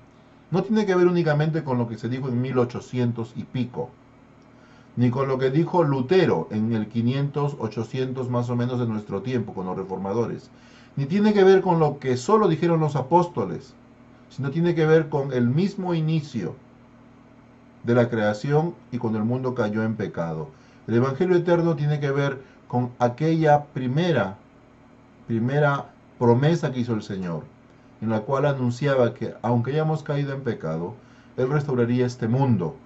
No tiene que ver únicamente con lo que se dijo en 1800 y pico, ni con lo que dijo Lutero en el 500, 800 más o menos de nuestro tiempo, con los reformadores, ni tiene que ver con lo que solo dijeron los apóstoles, sino tiene que ver con el mismo inicio de la creación y cuando el mundo cayó en pecado. El evangelio eterno tiene que ver con aquella primera promesa que hizo el Señor, en la cual anunciaba que aunque hayamos caído en pecado, Él restauraría este mundo.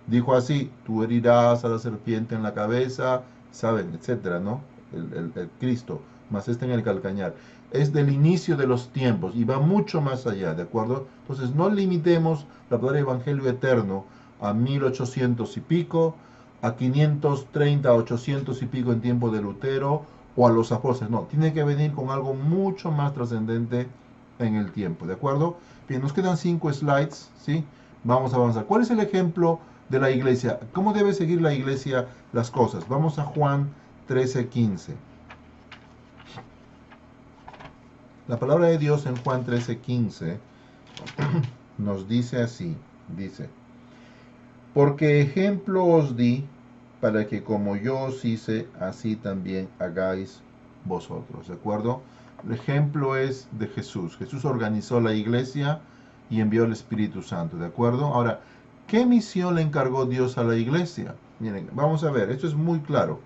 Dijo así: tú herirás a la serpiente en la cabeza, saben, etcétera, ¿no? El Cristo, más en el calcañar. Es del inicio de los tiempos y va mucho más allá, ¿de acuerdo? Entonces no limitemos la palabra evangelio eterno a 1800 y pico, a 530, 800 y pico en tiempo de Lutero o a los apóstoles. No, tiene que venir con algo mucho más trascendente en el tiempo, ¿de acuerdo? Bien, nos quedan 5 slides, ¿sí? Vamos a avanzar. ¿Cuál es el ejemplo de la iglesia? ¿Cómo debe seguir la iglesia las cosas? Vamos a Juan 13:15. La palabra de Dios en Juan 13:15 nos dice así, dice: porque ejemplo os di para que como yo os hice, así también hagáis vosotros. ¿De acuerdo? El ejemplo es de Jesús. Jesús organizó la iglesia y envió el Espíritu Santo. ¿De acuerdo? Ahora, ¿qué misión le encargó Dios a la iglesia? Miren, vamos a ver, esto es muy claro.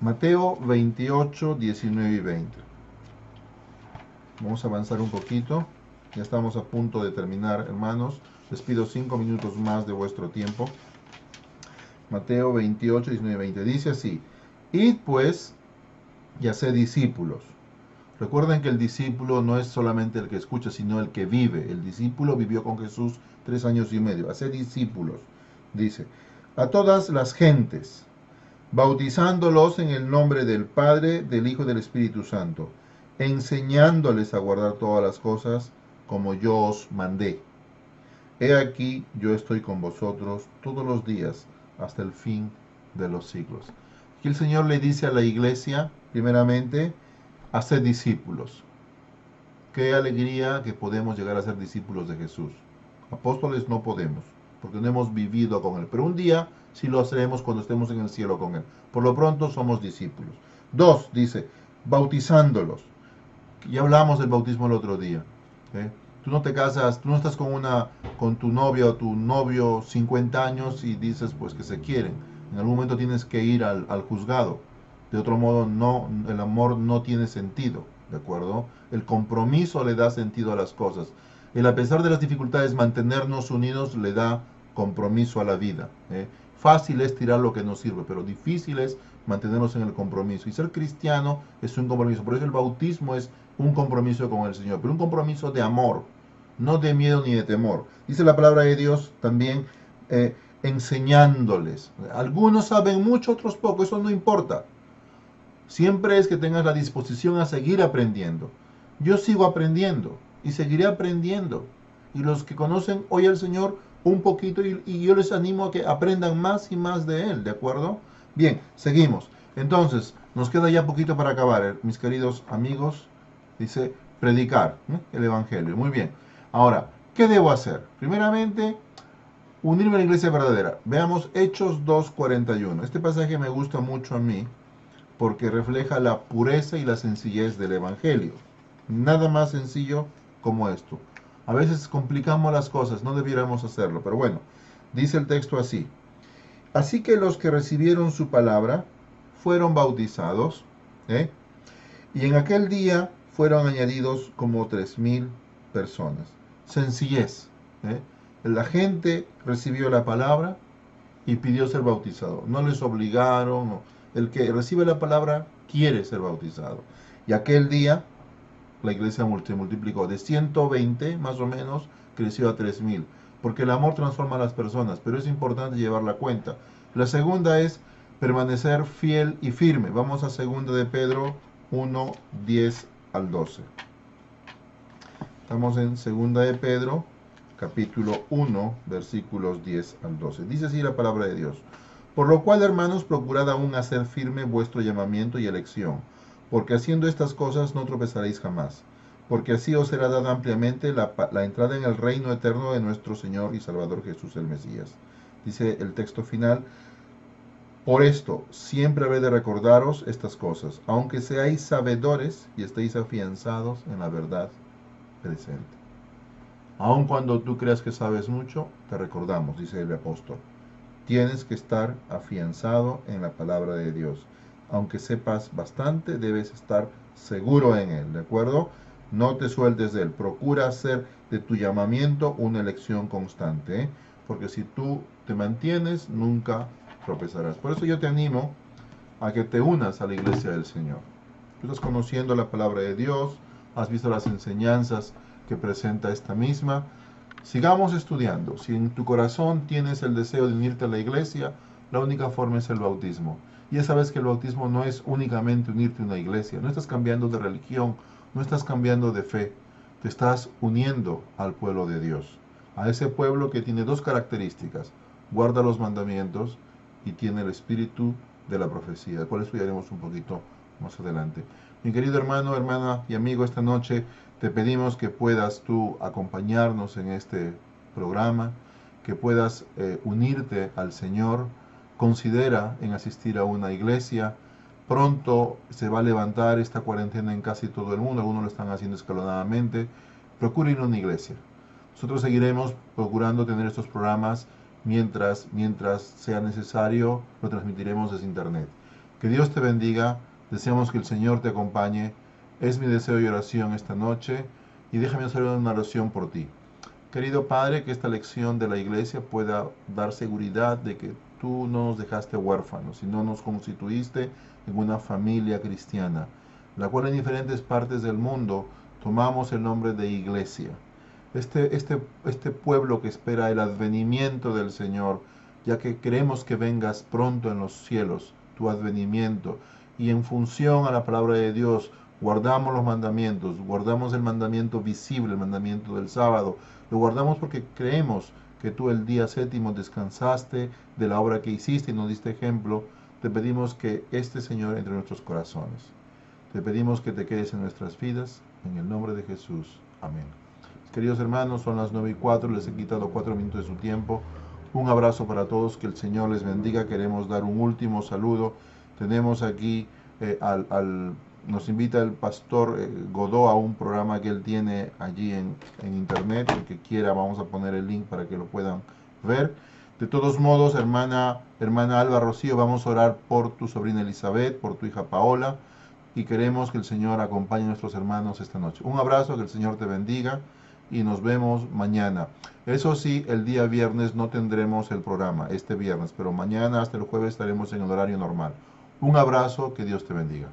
Mateo 28, 19 y 20. Vamos a avanzar un poquito. Ya estamos a punto de terminar, hermanos. Les pido 5 minutos más de vuestro tiempo. Mateo 28, 19 y 20. Dice así: id pues y haced discípulos. Recuerden que el discípulo no es solamente el que escucha, sino el que vive. El discípulo vivió con Jesús 3 años y medio. Haced discípulos. Dice: a todas las gentes, bautizándolos en el nombre del Padre, del Hijo y del Espíritu Santo, enseñándoles a guardar todas las cosas como yo os mandé. He aquí, yo estoy con vosotros todos los días hasta el fin de los siglos. Aquí el Señor le dice a la iglesia, primeramente, hacer discípulos. Qué alegría que podemos llegar a ser discípulos de Jesús. Apóstoles no podemos, porque no hemos vivido con Él. Pero un día sí lo haremos cuando estemos en el cielo con Él. Por lo pronto somos discípulos. 2, dice, bautizándolos. Ya hablamos del bautismo el otro día. Tú no te casas, tú no estás con tu novia o tu novio 50 años y dices pues que se quieren. En algún momento tienes que ir al juzgado. De otro modo, no, el amor no tiene sentido, ¿de acuerdo? El compromiso le da sentido a las cosas. El, a pesar de las dificultades, mantenernos unidos le da compromiso a la vida. Fácil es tirar lo que nos sirve, pero difícil es mantenernos en el compromiso. Y ser cristiano es un compromiso. Por eso el bautismo es un compromiso con el Señor, pero un compromiso de amor, no de miedo ni de temor. Dice la palabra de Dios también, enseñándoles. Algunos saben mucho, otros poco, eso no importa. Siempre es que tengas la disposición a seguir aprendiendo. Yo sigo aprendiendo y seguiré aprendiendo. Y los que conocen hoy al Señor un poquito, y yo les animo a que aprendan más y más de Él, ¿de acuerdo? Bien, seguimos. Entonces, nos queda ya poquito para acabar, mis queridos amigos. Dice, predicar el Evangelio. Muy bien. Ahora, ¿qué debo hacer? Primeramente, unirme a la iglesia verdadera. Veamos Hechos 2:41. Este pasaje me gusta mucho a mí porque refleja la pureza y la sencillez del Evangelio. Nada más sencillo como esto. A veces complicamos las cosas, no debiéramos hacerlo, pero bueno, dice el texto así: así que los que recibieron su palabra fueron bautizados, y en aquel día fueron añadidos como 3,000 personas. Sencillez. La gente recibió la palabra y pidió ser bautizado. No les obligaron. El que recibe la palabra quiere ser bautizado. Y aquel día la iglesia se multiplicó. De 120 más o menos creció a 3,000. Porque el amor transforma a las personas. Pero es importante llevar la cuenta. La segunda es permanecer fiel y firme. Vamos a 2 de Pedro 1, 10 al 12. Estamos en 2 de Pedro, capítulo 1, versículos 10 al 12. Dice así la palabra de Dios: por lo cual, hermanos, procurad aún hacer firme vuestro llamamiento y elección, porque haciendo estas cosas no tropezaréis jamás, porque así os será dada ampliamente la entrada en el reino eterno de nuestro Señor y Salvador Jesús el Mesías. Dice el texto final: por esto, siempre habéis de recordaros estas cosas, aunque seáis sabedores y estéis afianzados en la verdad presente. Aun cuando tú creas que sabes mucho, te recordamos, dice el apóstol. Tienes que estar afianzado en la palabra de Dios. Aunque sepas bastante, debes estar seguro en Él, ¿de acuerdo? No te sueltes de Él. Procura hacer de tu llamamiento una elección constante, porque si tú te mantienes, nunca tropezarás. Por eso yo te animo a que te unas a la iglesia del Señor. Tú estás conociendo la palabra de Dios, has visto las enseñanzas que presenta esta misma. Sigamos estudiando. Si en tu corazón tienes el deseo de unirte a la iglesia, la única forma es el bautismo. Y ya sabes que el bautismo no es únicamente unirte a una iglesia, no estás cambiando de religión, no estás cambiando de fe, te estás uniendo al pueblo de Dios, a ese pueblo que tiene dos características: guarda los mandamientos y tiene el espíritu de la profecía, el cual estudiaremos un poquito más adelante. Mi querido hermano, hermana y amigo, esta noche te pedimos que puedas tú acompañarnos en este programa, que puedas unirte al Señor. Considera en asistir a una iglesia. Pronto se va a levantar esta cuarentena en casi todo el mundo, algunos lo están haciendo escalonadamente. Procura ir a una iglesia. Nosotros seguiremos procurando tener estos programas mientras sea necesario, lo transmitiremos desde internet. Que Dios te bendiga, deseamos que el Señor te acompañe. Es mi deseo y oración esta noche, y déjame hacer una oración por ti. Querido Padre, que esta lección de la iglesia pueda dar seguridad de que tú no nos dejaste huérfanos, sino nos constituiste en una familia cristiana, la cual en diferentes partes del mundo tomamos el nombre de iglesia. Este pueblo que espera el advenimiento del Señor, ya que creemos que vengas pronto en los cielos, tu advenimiento, y en función a la palabra de Dios, guardamos los mandamientos, guardamos el mandamiento visible, el mandamiento del sábado, lo guardamos porque creemos que tú el día séptimo descansaste de la obra que hiciste y nos diste ejemplo. Te pedimos que Señor entre nuestros corazones. Te pedimos que te quedes en nuestras vidas, en el nombre de Jesús. Amén. Queridos hermanos, son las 9:04, les he quitado 4 minutos de su tiempo. Un abrazo para todos, que el Señor les bendiga. Queremos dar un último saludo. Tenemos aquí nos invita el pastor Godó a un programa que él tiene allí en internet. El que quiera, vamos a poner el link para que lo puedan ver. De todos modos, hermana Alba Rocío, vamos a orar por tu sobrina Elizabeth, por tu hija Paola, y queremos que el Señor acompañe a nuestros hermanos esta noche. Un abrazo, que el Señor te bendiga, y nos vemos mañana. Eso sí, el día viernes no tendremos el programa, este viernes, pero mañana hasta el jueves estaremos en el horario normal. Un abrazo, que Dios te bendiga.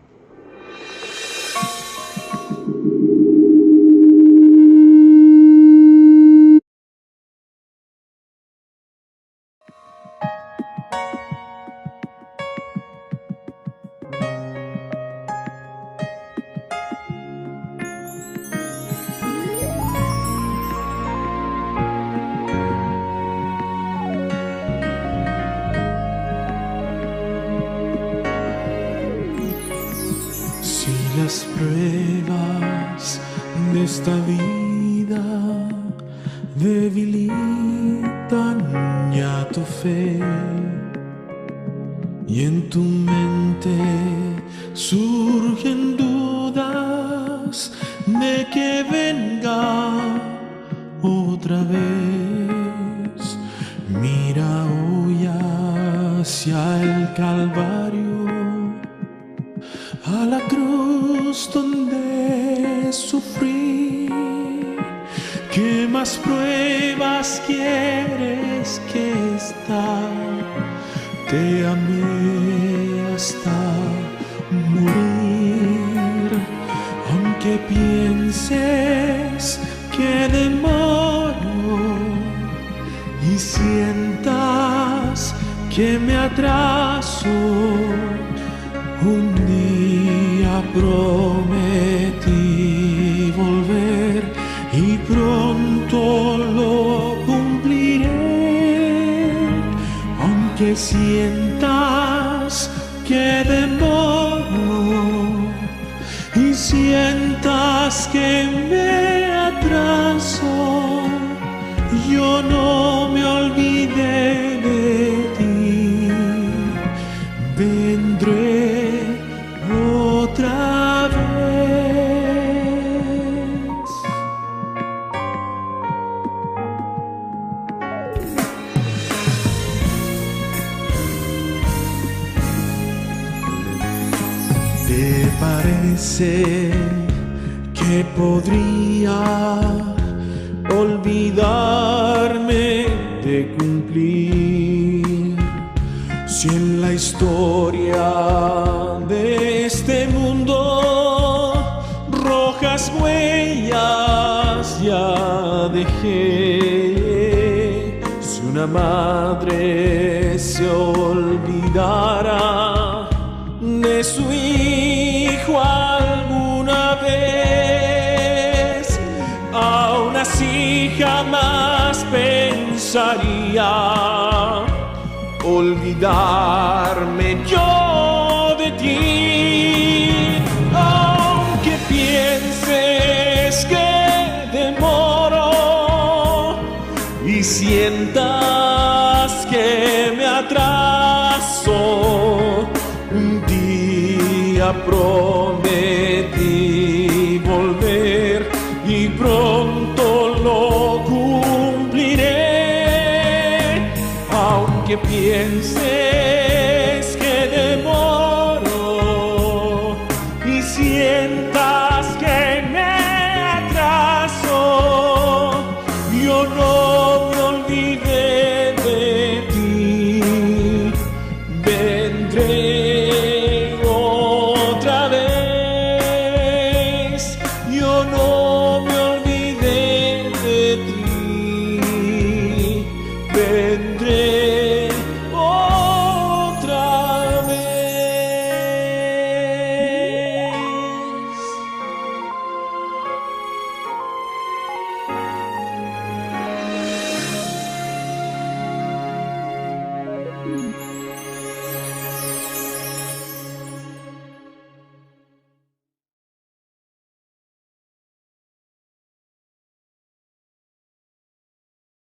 Las pruebas de esta vida debilitan ya tu fe, y en tu mente surgen dudas de que venga otra vez. Mira hoy hacia el Calvario, a la cruz donde sufrí. ¿Qué más pruebas quieres que esta? Te amé hasta morir. Aunque pienses que demoro y sientas que me atraso, un día prometí volver y pronto lo cumpliré. Aunque sientas que demoro y sientas que me atraso, yo no me olvidé de ti. Vendré otra vez. ¿Te parece que podría olvidarme de cumplir si en la historia de este mundo rojas huellas ya dejé? Si un una madre se olvidara de su hijo alguna vez, aún así jamás pensaría olvidarme yo de ti. Aunque pienses que demoro y sientas que me atraso, un día prometí volver y pronto lo cumpliré. Aunque pienses que demoro y sientas que me atraso, yo no me olvidé de ti. Vendré otra vez, yo no me olvidé de ti. Vendré